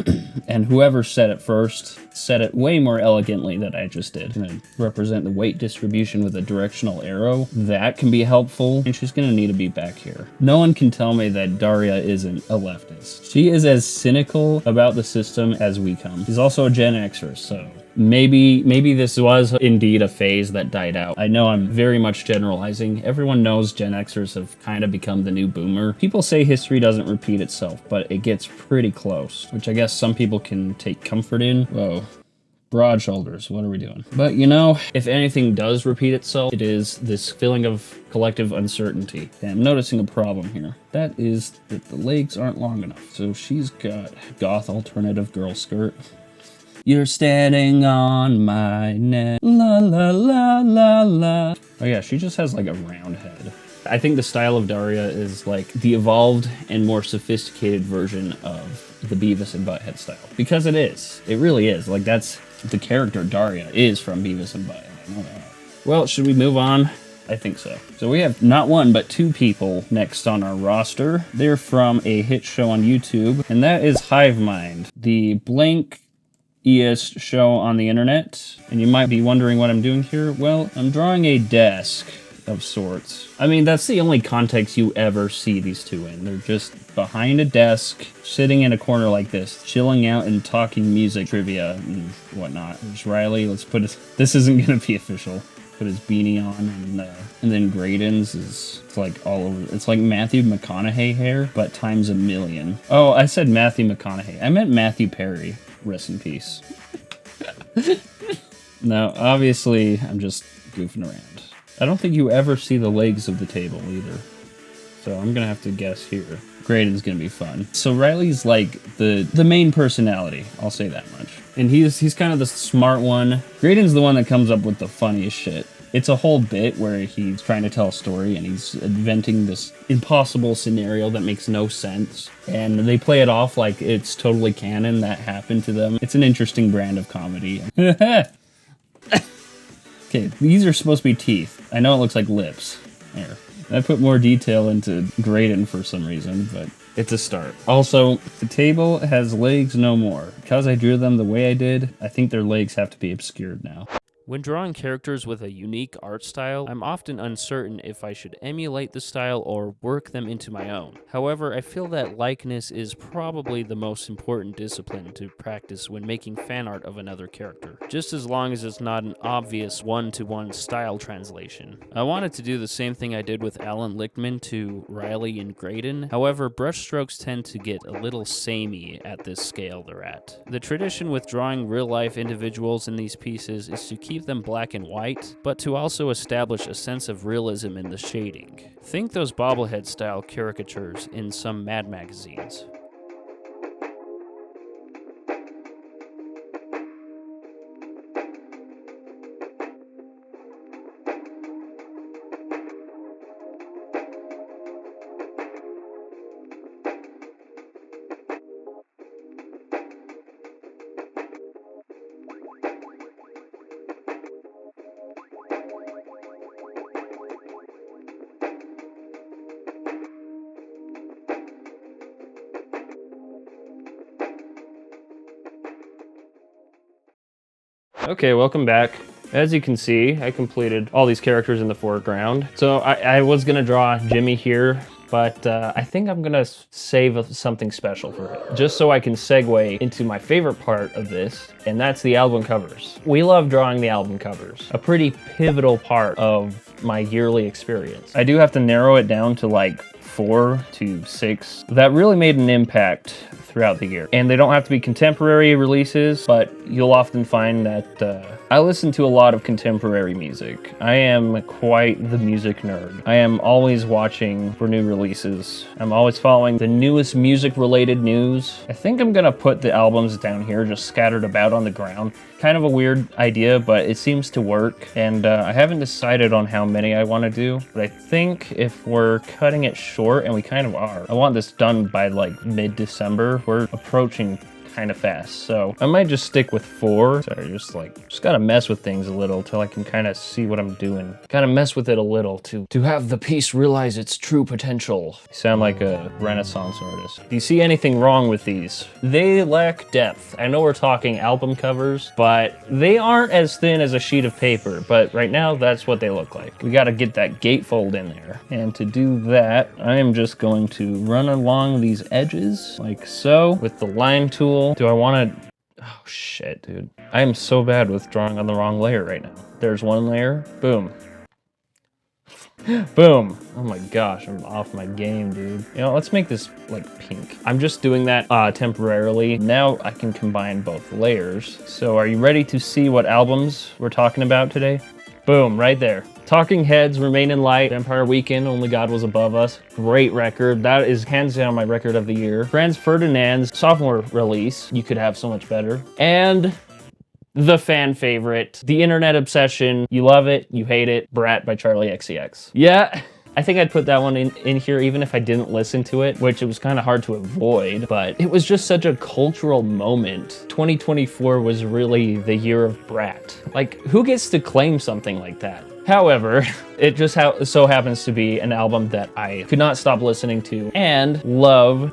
And whoever said it first said it way more elegantly than I just did. I'm gonna represent the weight distribution with a directional arrow. That can be helpful, and she's gonna need to be back here. No one can tell me that Daria isn't a leftist. She is as cynical about the system as we come. She's also a Gen Xer, so maybe this was indeed a phase that died out. I know I'm very much generalizing. Everyone knows Gen Xers have kind of become the new boomer. People say history doesn't repeat itself, but it gets pretty close, which I guess some people can take comfort in. Whoa. Broad shoulders, what are we doing? But you know, if anything does repeat itself, it is this feeling of collective uncertainty. And I'm noticing a problem here. That is that the legs aren't long enough. So she's got goth alternative girl skirt. You're standing on my neck, la la la la la. Oh yeah, she just has like a round head. I think the style of Daria is like the evolved and more sophisticated version of the Beavis and Butthead style. Because it is. It really is. Like that's the character Daria is from Beavis and Butthead. I know that. Well, should we move on? I think so. So we have not one, but two people next on our roster. They're from a hit show on YouTube, and that is HIVEMIND, the blank ES show on the internet. And you might be wondering what I'm doing here. Well, I'm drawing a desk of sorts. I mean, that's the only context you ever see these two in. They're just behind a desk, sitting in a corner like this, chilling out and talking music trivia and whatnot. There's Riley. Let's put his... This isn't going to be official. Put his beanie on, and then Graydon's is it's like all over. It's like Matthew McConaughey hair, but times a million. Oh, I said Matthew McConaughey. I meant Matthew Perry. Rest in peace. No, obviously, I'm just goofing around. I don't think you ever see the legs of the table either. So I'm gonna have to guess here. Graydon's gonna be fun. So Riley's like the main personality, I'll say that much. And he's kind of the smart one. Graydon's the one that comes up with the funniest shit. It's a whole bit where he's trying to tell a story and he's inventing this impossible scenario that makes no sense. And they play it off like it's totally canon that happened to them. It's an interesting brand of comedy. Okay, these are supposed to be teeth. I know it looks like lips. There. I put more detail into Graydon for some reason, but it's a start. Also, the table has legs no more. Because I drew them the way I did, I think their legs have to be obscured now. When drawing characters with a unique art style, I'm often uncertain if I should emulate the style or work them into my own. However, I feel that likeness is probably the most important discipline to practice when making fan art of another character, just as long as it's not an obvious one-to-one style translation. I wanted to do the same thing I did with Allan Lichtman to Riley and Graydon, however, brushstrokes tend to get a little samey at this scale they're at. The tradition with drawing real-life individuals in these pieces is to keep them black and white, but to also establish a sense of realism in the shading. Think those bobblehead-style caricatures in some Mad magazines. Okay, welcome back. As you can see, I completed all these characters in the foreground. So I was gonna draw Jimmy here, but I think I'm gonna save something special for him, just so I can segue into my favorite part of this, and that's the album covers. We love drawing the album covers, a pretty pivotal part of my yearly experience. I do have to narrow it down to like 4 to 6 that really made an impact throughout the year. And they don't have to be contemporary releases, but you'll often find that I listen to a lot of contemporary music. I am quite the music nerd. I am always watching for new releases. I'm always following the newest music-related news. I think I'm gonna put the albums down here, just scattered about on the ground. Kind of a weird idea, but it seems to work. And I haven't decided on how many I want to do, but I think if we're cutting it short, and we kind of are, I want this done by like mid-December. We're approaching kind of fast, so I might just stick with 4. Sorry, just gotta mess with things a little till I can kind of see what I'm doing. Gotta mess with it a little to have the piece realize its true potential. You sound like a Renaissance artist. Do you see anything wrong with these? They lack depth. I know we're talking album covers, but they aren't as thin as a sheet of paper, but right now that's what they look like. We gotta get that gatefold in there. And to do that, I am just going to run along these edges like so with the line tool. Do I want to... Oh, shit, dude. I am so bad with drawing on the wrong layer right now. There's one layer. Boom. Boom. Oh my gosh, I'm off my game, dude. You know, let's make this, like, pink. I'm just doing that temporarily. Now I can combine both layers. So are you ready to see what albums we're talking about today? Boom, right there. Talking Heads, Remain in Light, Vampire Weekend, Only God Was Above Us. Great record. That is hands down my record of the year. Franz Ferdinand's sophomore release, You Could Have So Much Better. And the fan favorite, The Internet Obsession, You Love It, You Hate It, Brat by Charli XCX. Yeah. I think I'd put that one in here even if I didn't listen to it, which it was kind of hard to avoid, but it was just such a cultural moment. 2024 was really the year of Brat. Like, who gets to claim something like that? However, it just so happens to be an album that I could not stop listening to and love.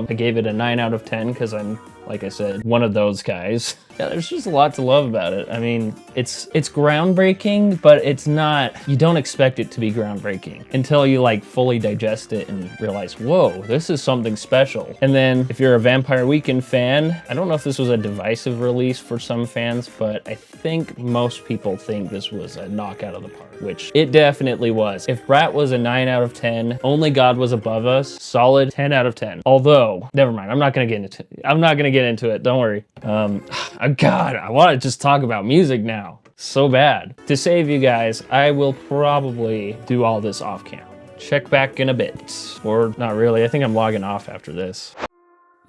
I gave it a 9 out of 10 because I'm, like I said, one of those guys. Yeah, there's just a lot to love about it. I mean, it's groundbreaking, but it's not, you don't expect it to be groundbreaking until you like fully digest it and realize, whoa, this is something special. And then if you're a Vampire Weekend fan, I don't know if this was a divisive release for some fans, but I think most people think this was a knockout of the park, which it definitely was. If Brat was a 9 out of 10, Only God Was Above Us, solid 10 out of 10. Although, never mind, I'm not gonna get into it, don't worry. God, I want to just talk about music now. So bad. To save you guys, I will probably do all this off camera. Check back in a bit. Or not really, I think I'm logging off after this.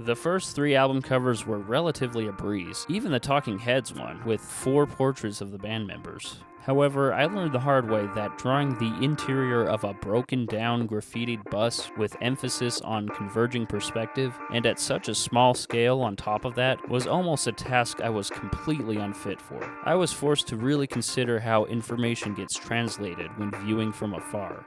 The first 3 album covers were relatively a breeze, even the Talking Heads one, with 4 portraits of the band members. However, I learned the hard way that drawing the interior of a broken down graffitied bus with emphasis on converging perspective, and at such a small scale on top of that, was almost a task I was completely unfit for. I was forced to really consider how information gets translated when viewing from afar.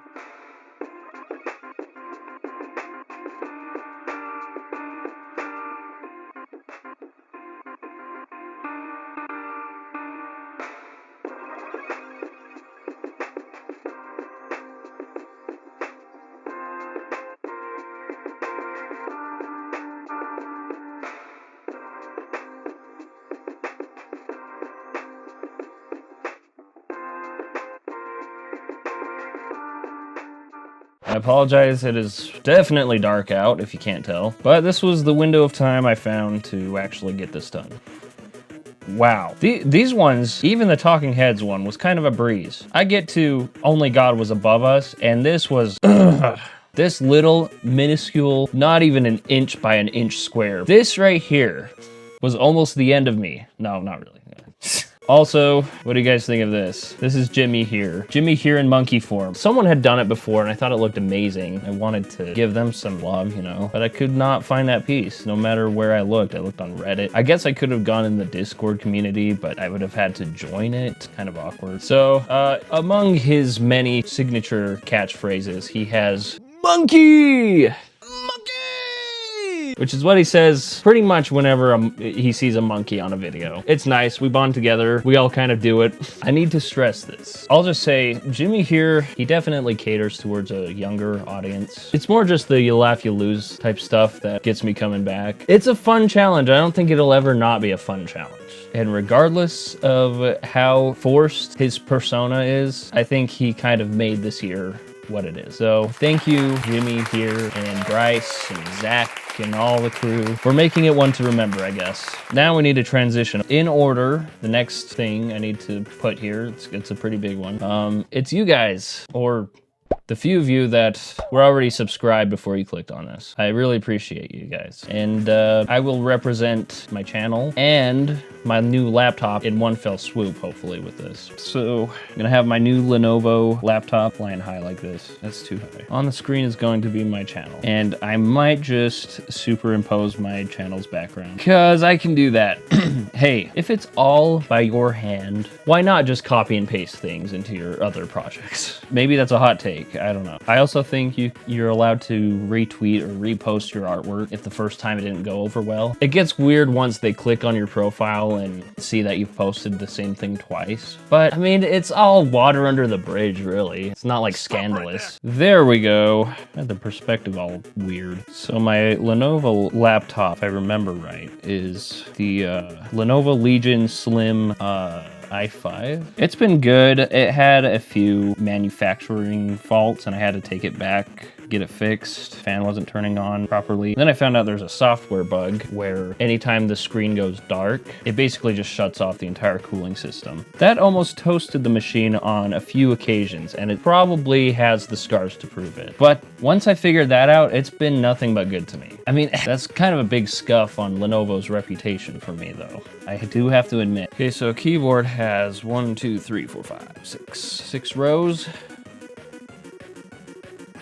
I apologize, it is definitely dark out if you can't tell, but this was the window of time I found to actually get this done. Wow. These ones, even the Talking Heads one, was kind of a breeze. I get to Only God Was Above Us, and this was... this little, minuscule, not even an inch by an inch square. This right here was almost the end of me. No, not really. Also, what do you guys think of this? This is Jimmy here. Jimmy here in monkey form. Someone had done it before and I thought it looked amazing. I wanted to give them some love, you know, but I could not find that piece no matter where I looked. I looked on Reddit. I guess I could have gone in the Discord community, but I would have had to join it. Kind of awkward. So, among his many signature catchphrases, he has monkey! Which is what he says pretty much whenever he sees a monkey on a video. It's nice, we bond together, we all kind of do it. I need to stress this. I'll just say, Jimmy here, he definitely caters towards a younger audience. It's more just the you laugh, you lose type stuff that gets me coming back. It's a fun challenge, I don't think it'll ever not be a fun challenge. And regardless of how forced his persona is, I think he kind of made this year what it is. So thank you, Jimmy here, and Bryce, and Zach, and all the crew for making it one to remember, I guess. Now we need to transition. In order, the next thing I need to put here, it's a pretty big one. It's you guys, or the few of you that were already subscribed before you clicked on this. I really appreciate you guys. And I will represent my channel and my new laptop in one fell swoop, hopefully, with this. So I'm gonna have my new Lenovo laptop flying high like this. That's too high. On the screen is going to be my channel. And I might just superimpose my channel's background, because I can do that. Hey, if it's all by your hand, why not just copy and paste things into your other projects? Maybe that's a hot take, I don't know. I also think you're allowed to retweet or repost your artwork if the first time it didn't go over well. It gets weird once they click on your profile and see that you've posted the same thing twice. But I mean, it's all water under the bridge, really. It's not like scandalous. There we go. I had the perspective all weird. So my Lenovo laptop, if I remember right, is the Lenovo Legion Slim i5. It's been good. It had a few manufacturing faults and I had to take it back, get it fixed. Fan wasn't turning on properly. Then I found out there's a software bug where anytime the screen goes dark, it basically just shuts off the entire cooling system. That almost toasted the machine on a few occasions, and it probably has the scars to prove it. But once I figured that out, it's been nothing but good to me. I mean, that's kind of a big scuff on Lenovo's reputation for me, though. I do have to admit. Okay, so keyboard has 1, 2, 3, 4, 5, 6 rows.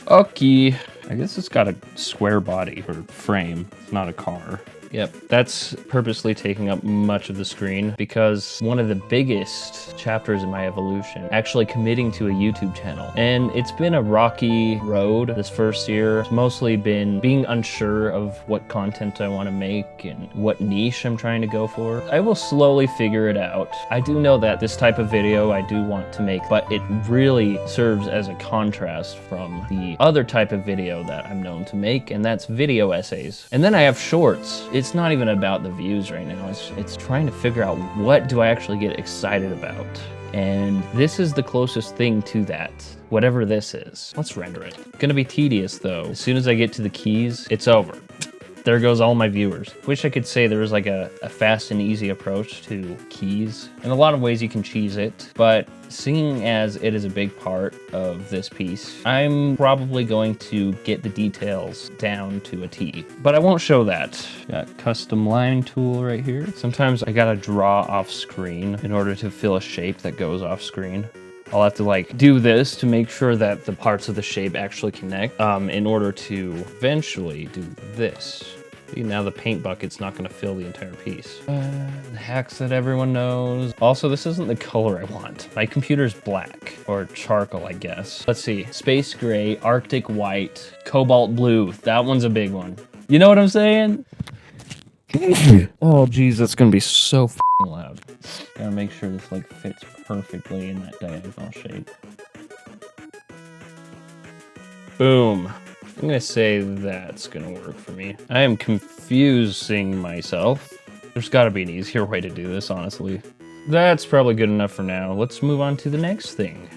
Okay, I guess it's got a square body or frame. It's not a car. Yep, that's purposely taking up much of the screen because one of the biggest chapters in my evolution, actually committing to a YouTube channel. And it's been a rocky road this first year. It's mostly been being unsure of what content I want to make and what niche I'm trying to go for. I will slowly figure it out. I do know that this type of video I do want to make, but it really serves as a contrast from the other type of video that I'm known to make, and that's video essays. And then I have shorts. It's not even about the views right now. It's trying to figure out what do I actually get excited about. And this is the closest thing to that, whatever this is. Let's render it. Gonna be tedious though. As soon as I get to the keys, it's over. There goes all my viewers. Wish I could say there was like a fast and easy approach to keys. In a lot of ways you can cheese it, but seeing as it is a big part of this piece, I'm probably going to get the details down to a T, but I won't show that. Got custom line tool right here. Sometimes I gotta draw off screen in order to fill a shape that goes off screen. I'll have to like do this to make sure that the parts of the shape actually connect in order to eventually do this. See, now the paint bucket's not gonna fill the entire piece. The hacks that everyone knows. Also, this isn't the color I want. My computer's black, or charcoal, I guess. Let's see, space gray, arctic white, cobalt blue. That one's a big one. You know what I'm saying? Oh geez, that's gonna be so f***ing loud. Gotta make sure this like fits perfectly in that diagonal shape. Boom. I'm gonna say that's gonna work for me. I am confusing myself. There's gotta be an easier way to do this, honestly. That's probably good enough for now. Let's move on to the next thing.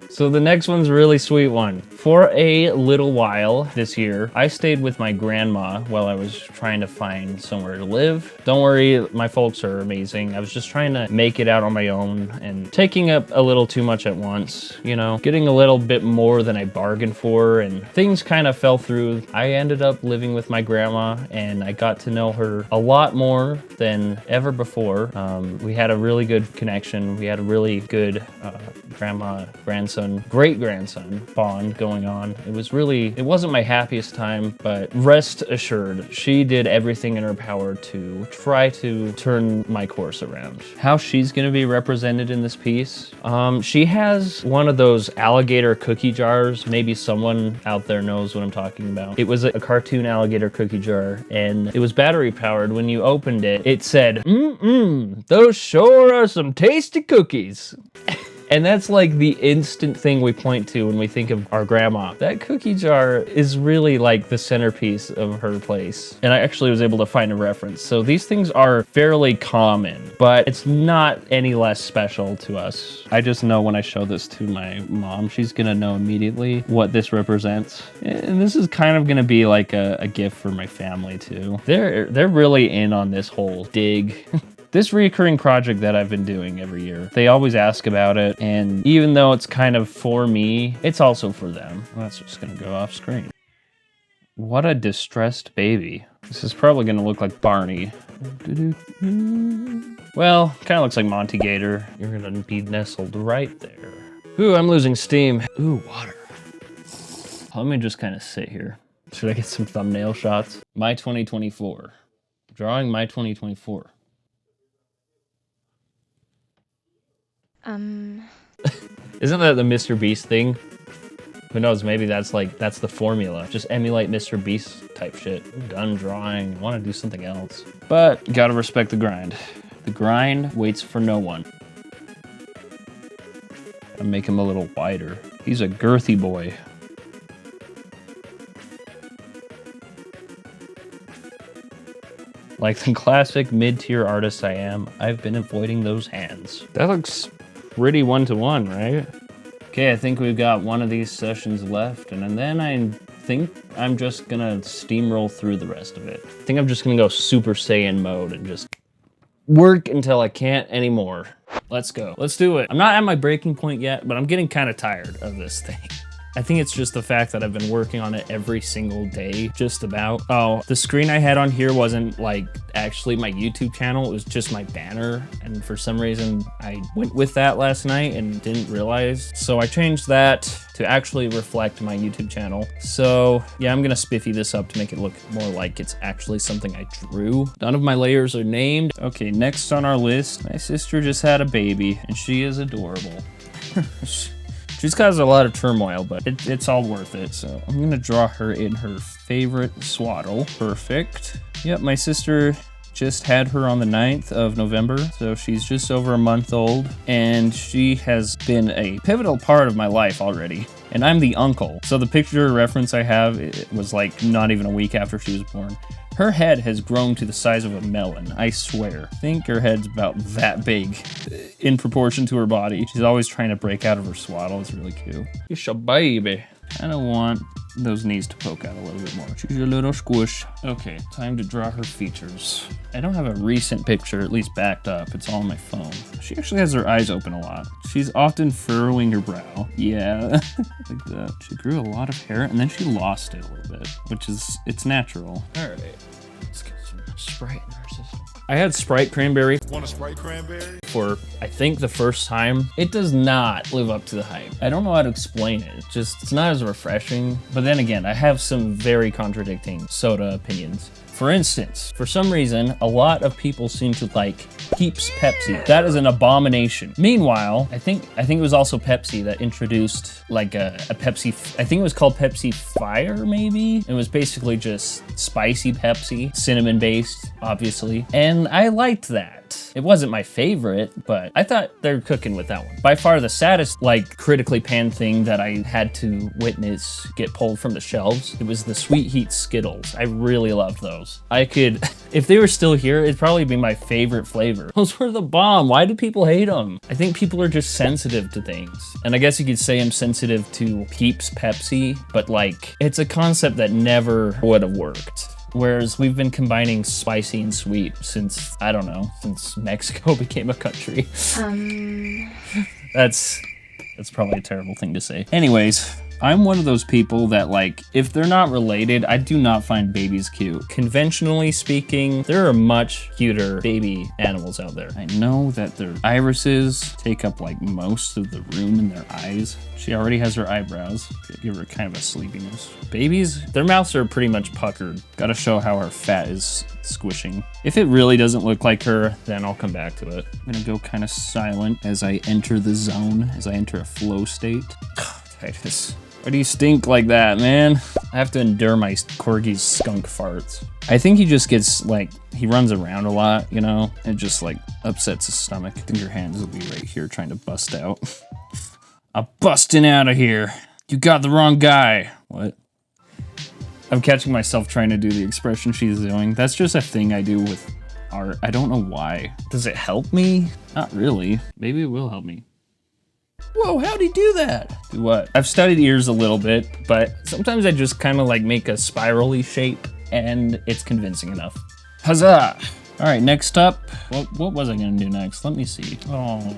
So the next one's a really sweet one. For a little while this year, I stayed with my grandma while I was trying to find somewhere to live. Don't worry, my folks are amazing. I was just trying to make it out on my own and taking up a little too much at once, you know, getting a little bit more than I bargained for, and things kind of fell through. I ended up living with my grandma and I got to know her a lot more than ever before. We had a really good connection. We had a really good grandma-grandson, great-grandson bond going on. It wasn't my happiest time, but rest assured, she did everything in her power to try to turn my course around. How she's gonna be represented in this piece, she has one of those alligator cookie jars. Maybe someone out there knows what I'm talking about. It was a cartoon alligator cookie jar, and it was battery powered. When you opened it, it said, those sure are some tasty cookies. And that's like the instant thing we point to when we think of our grandma. That cookie jar is really like the centerpiece of her place. And I actually was able to find a reference. So these things are fairly common, but it's not any less special to us. I just know when I show this to my mom, she's gonna know immediately what this represents. And this is kind of gonna be like a gift for my family too. They're really in on this whole dig. This recurring project that I've been doing every year, they always ask about it, and even though it's kind of for me, it's also for them. Well, that's just gonna go off screen. What a distressed baby. This is probably gonna look like Barney. Well, kind of looks like Monty Gator. You're gonna be nestled right there. Ooh, I'm losing steam. Ooh, water. Let me just kind of sit here. Should I get some thumbnail shots? My 2024. Drawing my 2024. Isn't that the Mr. Beast thing? Who knows, maybe that's the formula. Just emulate Mr. Beast type shit. I'm done drawing, I wanna do something else. But gotta respect the grind. The grind waits for no one. I'll make him a little wider. He's a girthy boy. Like the classic mid-tier artist I am, I've been avoiding those hands. That looks pretty one-to-one, right? Okay, I think we've got one of these sessions left, and then I think I'm just gonna steamroll through the rest of it. I think I'm just gonna go Super Saiyan mode and just work until I can't anymore. Let's go. Let's do it. I'm not at my breaking point yet, but I'm getting kind of tired of this thing. I think it's just the fact that I've been working on it every single day, just about. Oh, the screen I had on here wasn't like actually my YouTube channel, it was just my banner. And for some reason I went with that last night and didn't realize. So I changed that to actually reflect my YouTube channel. So yeah, I'm gonna spiffy this up to make it look more like it's actually something I drew. None of my layers are named. Okay, next on our list, my sister just had a baby and she is adorable. She's caused a lot of turmoil, but it's all worth it. So I'm gonna draw her in her favorite swaddle. Perfect. Yep, my sister just had her on the 9th of November, so she's just over a month old, and she has been a pivotal part of my life already. And I'm the uncle. So the picture reference I have, it was like not even a week after she was born. Her head has grown to the size of a melon, I swear. I think her head's about that big in proportion to her body. She's always trying to break out of her swaddle. It's really cute. She's a baby. I don't want those knees to poke out a little bit more. She's a little squish. Okay, time to draw her features. I don't have a recent picture, at least backed up. It's all on my phone. She actually has her eyes open a lot. She's often furrowing her brow. Yeah, like that. She grew a lot of hair and then she lost it a little bit, which is, it's natural. All right, let's get some Sprite in our system. I had Sprite Cranberry. Want a Sprite Cranberry? For, I think, the first time. It does not live up to the hype. I don't know how to explain it. It's not as refreshing. But then again, I have some very contradicting soda opinions. For instance, for some reason, a lot of people seem to like Peeps Pepsi. That is an abomination. Meanwhile, I think it was also Pepsi that introduced like a Pepsi, I think it was called Pepsi Fire, maybe? It was basically just spicy Pepsi, cinnamon based, obviously. And I liked that. Brat. It wasn't my favorite, but I thought they're cooking with that one. By far the saddest, like, critically panned thing that I had to witness get pulled from the shelves, it was the Sweet Heat Skittles. I really loved those. I could, if they were still here, it'd probably be my favorite flavor. Those were the bomb. Why do people hate them? I think people are just sensitive to things. And I guess you could say I'm sensitive to Peeps Pepsi, but like, it's a concept that never would have worked. Whereas we've been combining spicy and sweet since, I don't know, since Mexico became a country. That's probably a terrible thing to say. Anyways, I'm one of those people that, like, if they're not related, I do not find babies cute. Conventionally speaking, there are much cuter baby animals out there. I know that their irises take up, like, most of the room in their eyes. She already has her eyebrows. Give her kind of a sleepiness. Babies, their mouths are pretty much puckered. Gotta show how her fat is squishing. If it really doesn't look like her, then I'll come back to it. I'm gonna go kind of silent as I enter the zone, as I enter a flow state. Titus. Why do you stink like that, man? I have to endure my corgi's skunk farts. I think he just gets, like, he runs around a lot, you know? It just, like, upsets his stomach. I think your hands will be right here trying to bust out. I'm busting out of here. You got the wrong guy. What? I'm catching myself trying to do the expression she's doing. That's just a thing I do with art. I don't know why. Does it help me? Not really. Maybe it will help me. Whoa, how'd he do that? Do what? I've studied ears a little bit, but sometimes I just kind of like make a spirally shape and it's convincing enough. Huzzah! All right, next up, what was I gonna do next? Let me see. Oh,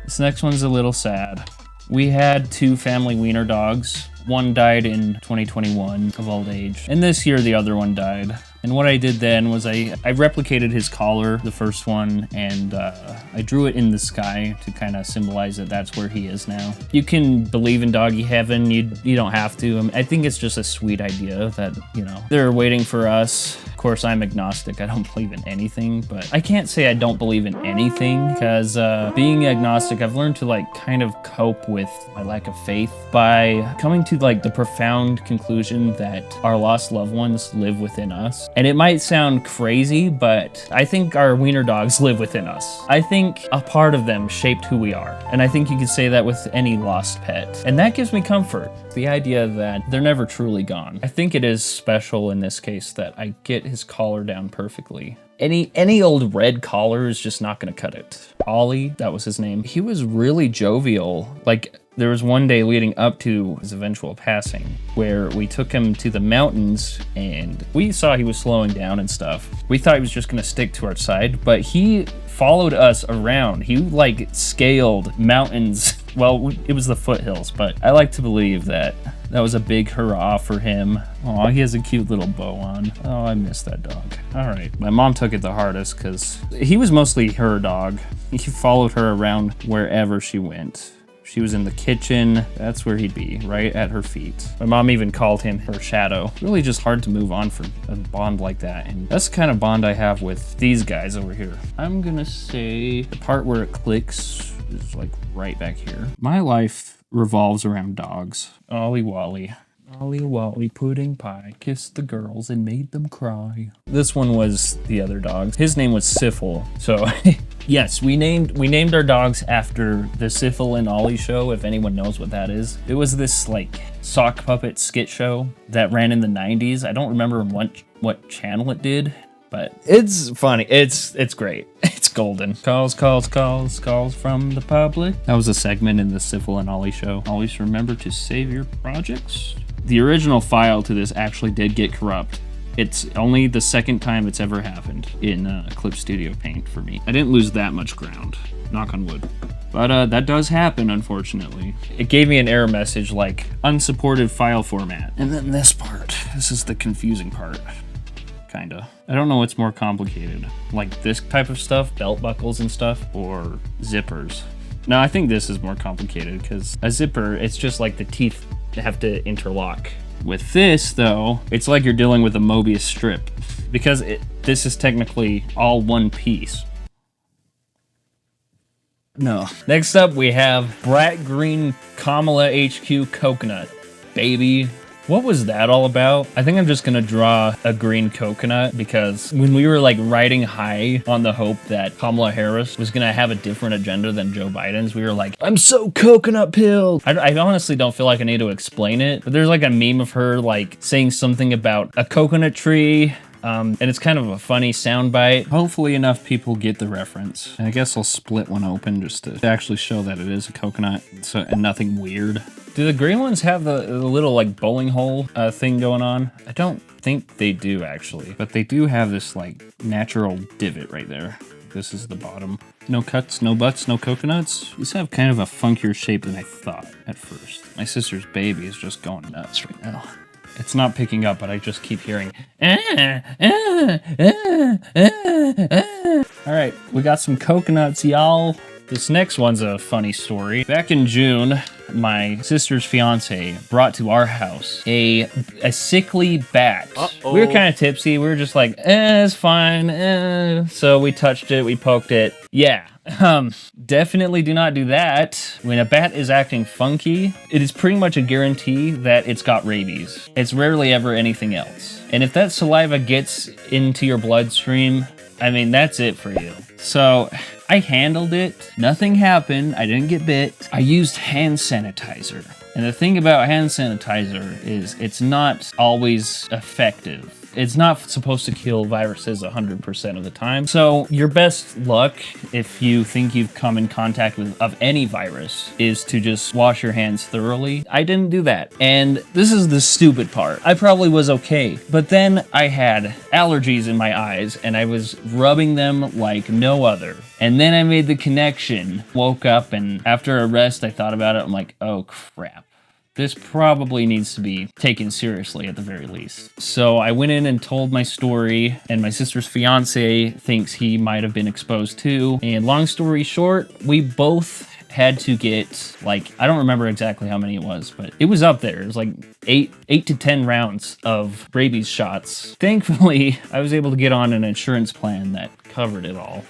this next one's a little sad. We had 2 family wiener dogs. One died in 2021 of old age, and this year the other one died. And what I did then was I replicated his collar, the first one, and I drew it in the sky to kind of symbolize that that's where he is now. You can believe in doggy heaven, you don't have to. I think it's just a sweet idea that, you know, they're waiting for us. Of course, I'm agnostic, I don't believe in anything, but I can't say I don't believe in anything, because being agnostic, I've learned to like kind of cope with my lack of faith by coming to like the profound conclusion that our lost loved ones live within us. And it might sound crazy, but I think our wiener dogs live within us. I think a part of them shaped who we are. And I think you could say that with any lost pet. And that gives me comfort. The idea that they're never truly gone. I think it is special in this case that I get his collar down perfectly. Any old red collar is just not gonna cut it. Ollie, that was his name. He was really jovial. Like, there was one day leading up to his eventual passing where we took him to the mountains and we saw he was slowing down and stuff. We thought he was just gonna stick to our side, but he followed us around. He like scaled mountains. Well, it was the foothills, but I like to believe that that was a big hurrah for him. Aw, he has a cute little bow on. Oh, I miss that dog. All right, my mom took it the hardest because he was mostly her dog. He followed her around wherever she went. She was in the kitchen, that's where he'd be, right at her feet. My mom even called him her shadow. Really just hard to move on from a bond like that, and that's the kind of bond I have with these guys over here. I'm gonna say the part where it clicks is like right back here. My life revolves around dogs. Ollie Wally. Ollie Wally pudding pie kissed the girls and made them cry. This one was the other dog. His name was Syphil. So yes, we named our dogs after the Syphil and Ollie show, if anyone knows what that is. It was this like sock puppet skit show that ran in the 90s. I don't remember what channel it did, but it's funny. It's great. It's golden. Calls from the public. That was a segment in the Syphil and Ollie show. Always remember to save your projects. The original file to this actually did get corrupt. It's only the second time it's ever happened in Clip Studio Paint for me. I didn't lose that much ground, knock on wood. But that does happen, unfortunately. It gave me an error message like, unsupported file format. And then this part, this is the confusing part. Kinda. I don't know what's more complicated. Like this type of stuff, belt buckles and stuff, or zippers. No, I think this is more complicated because a zipper, it's just like the teeth have to interlock. With this though, it's like you're dealing with a Mobius strip because this is technically all one piece. No. Next up we have Brat Green Kamala HQ Coconut. Baby, What was that all about? I think I'm just gonna draw a green coconut because when we were like riding high on the hope that Kamala Harris was gonna have a different agenda than Joe Biden's, we were like, I'm so coconut pilled. I honestly don't feel like I need to explain it, but there's like a meme of her like saying something about a coconut tree. And it's kind of a funny soundbite. Hopefully enough people get the reference. And I guess I'll split one open just to actually show that it is a coconut and nothing weird. Do the green ones have the little like bowling hole thing going on? I don't think they do actually, but they do have this like natural divot right there. This is the bottom. No cuts, no butts, no coconuts. These have kind of a funkier shape than I thought at first. My sister's baby is just going nuts right now. It's not picking up, but I just keep hearing, All right, we got some coconuts, y'all. This next one's a funny story. Back in June, my sister's fiance brought to our house a sickly bat. We were kind of tipsy. We were just like, it's fine. So we touched it, we poked it. Yeah. Definitely do not do that. When a bat is acting funky, it is pretty much a guarantee that it's got rabies. It's rarely ever anything else. And if that saliva gets into your bloodstream, I mean, that's it for you. So I handled it. Nothing happened. I didn't get bit. I used hand sanitizer. And the thing about hand sanitizer is it's not always effective. It's not supposed to kill viruses 100% of the time. So your best luck, if you think you've come in contact with of any virus, is to just wash your hands thoroughly. I didn't do that. And this is the stupid part. I probably was okay. But then I had allergies in my eyes and I was rubbing them like no other. And then I made the connection, woke up, and after a rest, I thought about it. I'm like, oh crap. This probably needs to be taken seriously at the very least. So I went in and told my story, and my sister's fiance thinks he might have been exposed too. And long story short, we both had to get, like, I don't remember exactly how many it was, but it was up there. It was like 8 to 10 rounds of rabies shots. Thankfully, I was able to get on an insurance plan that covered it all.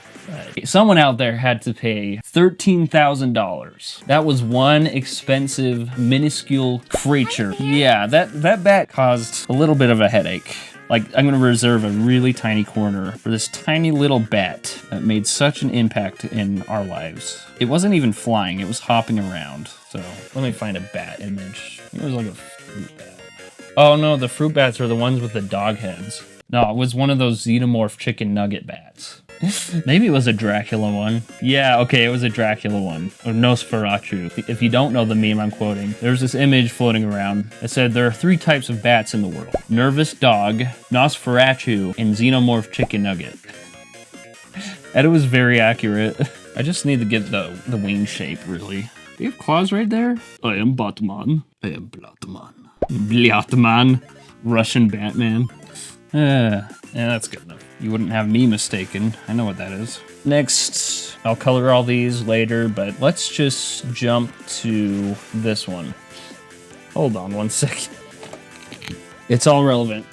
Someone out there had to pay $13,000. That was one expensive, minuscule creature. Yeah, that bat caused a little bit of a headache. Like, I'm gonna reserve a really tiny corner for this tiny little bat that made such an impact in our lives. It wasn't even flying, it was hopping around. So, let me find a bat image. It was like a fruit bat. Oh no, the fruit bats are the ones with the dog heads. No, it was one of those xenomorph chicken nugget bats. Maybe it was a Dracula one. Yeah, okay, it was a Dracula one. Or Nosferatu. If you don't know the meme I'm quoting, there's this image floating around that said there are 3 types of bats in the world. Nervous dog, Nosferatu, and xenomorph chicken nugget. And it was very accurate. I just need to get the wing shape, really. Do you have claws right there? I am Batman. I am Blatman. Blatman. Russian Batman. Yeah, that's good enough. You wouldn't have me mistaken. I know what that is. Next, I'll color all these later, but let's just jump to this one. Hold on one second. It's all relevant.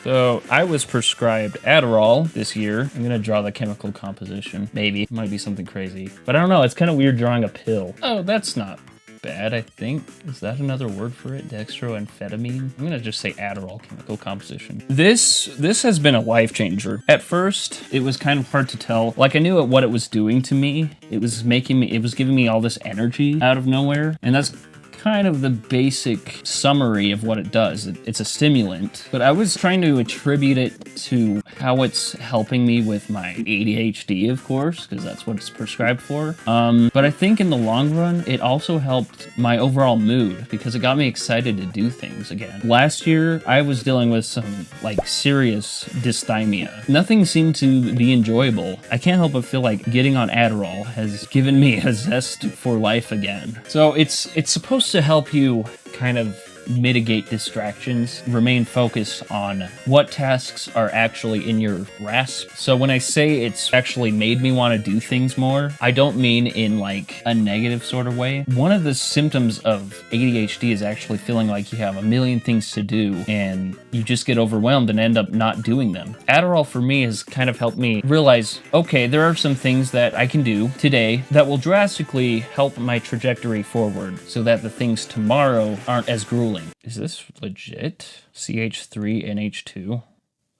So, I was prescribed Adderall this year. I'm gonna draw the chemical composition. Maybe. It might be something crazy. But I don't know, it's kind of weird drawing a pill. Oh, that's not bad, I think. Is that another word for it? Dextroamphetamine? I'm gonna just say Adderall chemical composition. This has been a life changer. At first, it was kind of hard to tell. Like, I knew what it was doing to me. It was giving me all this energy out of nowhere. And that's kind of the basic summary of what it does. It's a stimulant, but I was trying to attribute it to how it's helping me with my ADHD, of course, because that's what it's prescribed for. But I think in the long run, it also helped my overall mood because it got me excited to do things again. Last year, I was dealing with some like serious dysthymia. Nothing seemed to be enjoyable. I can't help but feel like getting on Adderall has given me a zest for life again. So it's supposed to help you kind of mitigate distractions, remain focused on what tasks are actually in your grasp. So when I say it's actually made me want to do things more, I don't mean in like a negative sort of way. One of the symptoms of ADHD is actually feeling like you have a million things to do and you just get overwhelmed and end up not doing them. Adderall for me has kind of helped me realize, okay, there are some things that I can do today that will drastically help my trajectory forward so that the things tomorrow aren't as grueling. drooling. Is this legit? CH3NH2?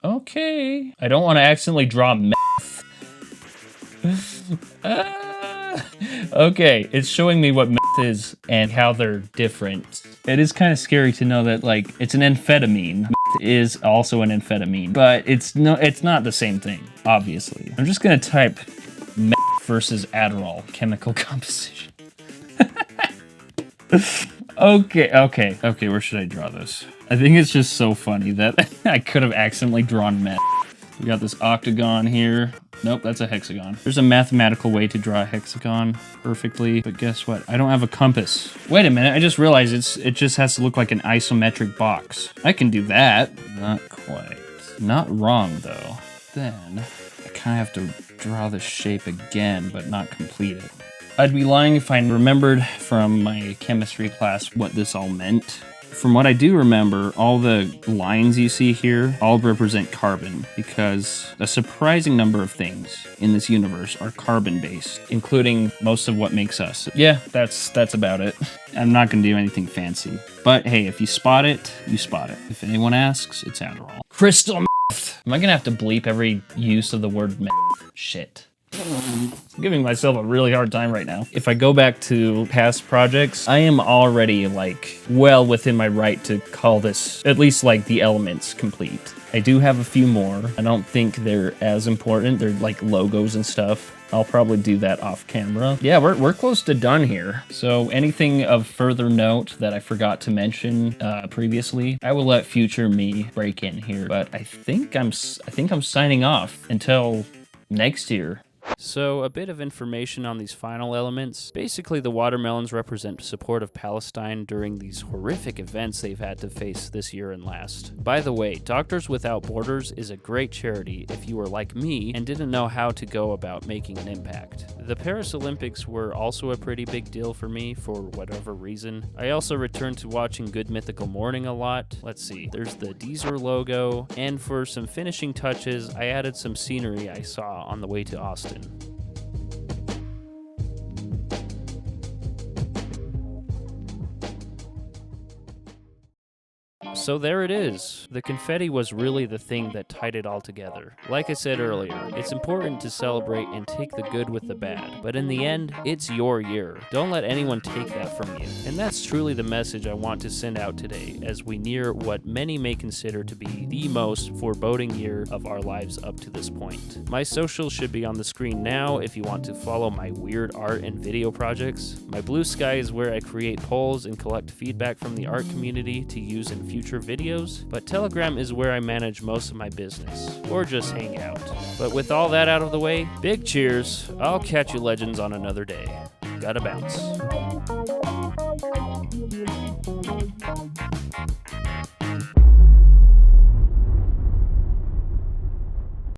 Okay. I don't want to accidentally draw meth. Okay, it's showing me what meth is and how they're different. It is kind of scary to know that, like, it's an amphetamine. Meth is also an amphetamine, but it's not the same thing, obviously. I'm just gonna type meth versus Adderall chemical composition. Okay, where should I draw this? I think it's just so funny that I could have accidentally drawn meth. We got this octagon here. Nope, that's a hexagon. There's a mathematical way to draw a hexagon perfectly, but guess what? I don't have a compass. Wait a minute, I just realized it just has to look like an isometric box. I can do that. Not quite. Not wrong, though. Then, I kind of have to draw this shape again, but not complete it. I'd be lying if I remembered from my chemistry class what this all meant. From what I do remember, all the lines you see here all represent carbon, because a surprising number of things in this universe are carbon-based, including most of what makes us. Yeah, that's about it. I'm not gonna do anything fancy. But hey, if you spot it, you spot it. If anyone asks, it's Adderall. Crystal meth! Am I gonna have to bleep every use of the word meth? Shit. I'm giving myself a really hard time right now. If I go back to past projects, I am already, like, well within my right to call this, at least, like, the elements complete. I do have a few more. I don't think they're as important. They're, like, logos and stuff. I'll probably do that off camera. Yeah, we're close to done here. So anything of further note that I forgot to mention previously, I will let future me break in here. But I think I'm signing off until next year. So, a bit of information on these final elements. Basically, the watermelons represent support of Palestine during these horrific events they've had to face this year and last. By the way, Doctors Without Borders is a great charity if you were like me and didn't know how to go about making an impact. The Paris Olympics were also a pretty big deal for me for whatever reason. I also returned to watching Good Mythical Morning a lot. Let's see, there's the Deezer logo, and for some finishing touches, I added some scenery I saw on the way to Austin. So there it is. The confetti was really the thing that tied it all together. Like I said earlier, it's important to celebrate and take the good with the bad, but in the end, it's your year. Don't let anyone take that from you. And that's truly the message I want to send out today as we near what many may consider to be the most foreboding year of our lives up to this point. My socials should be on the screen now if you want to follow my weird art and video projects. My Blue Sky is where I create polls and collect feedback from the art community to use in future videos, but Telegram is where I manage most of my business, or just hang out. But with all that out of the way, big cheers. I'll catch you legends on another day. Gotta bounce.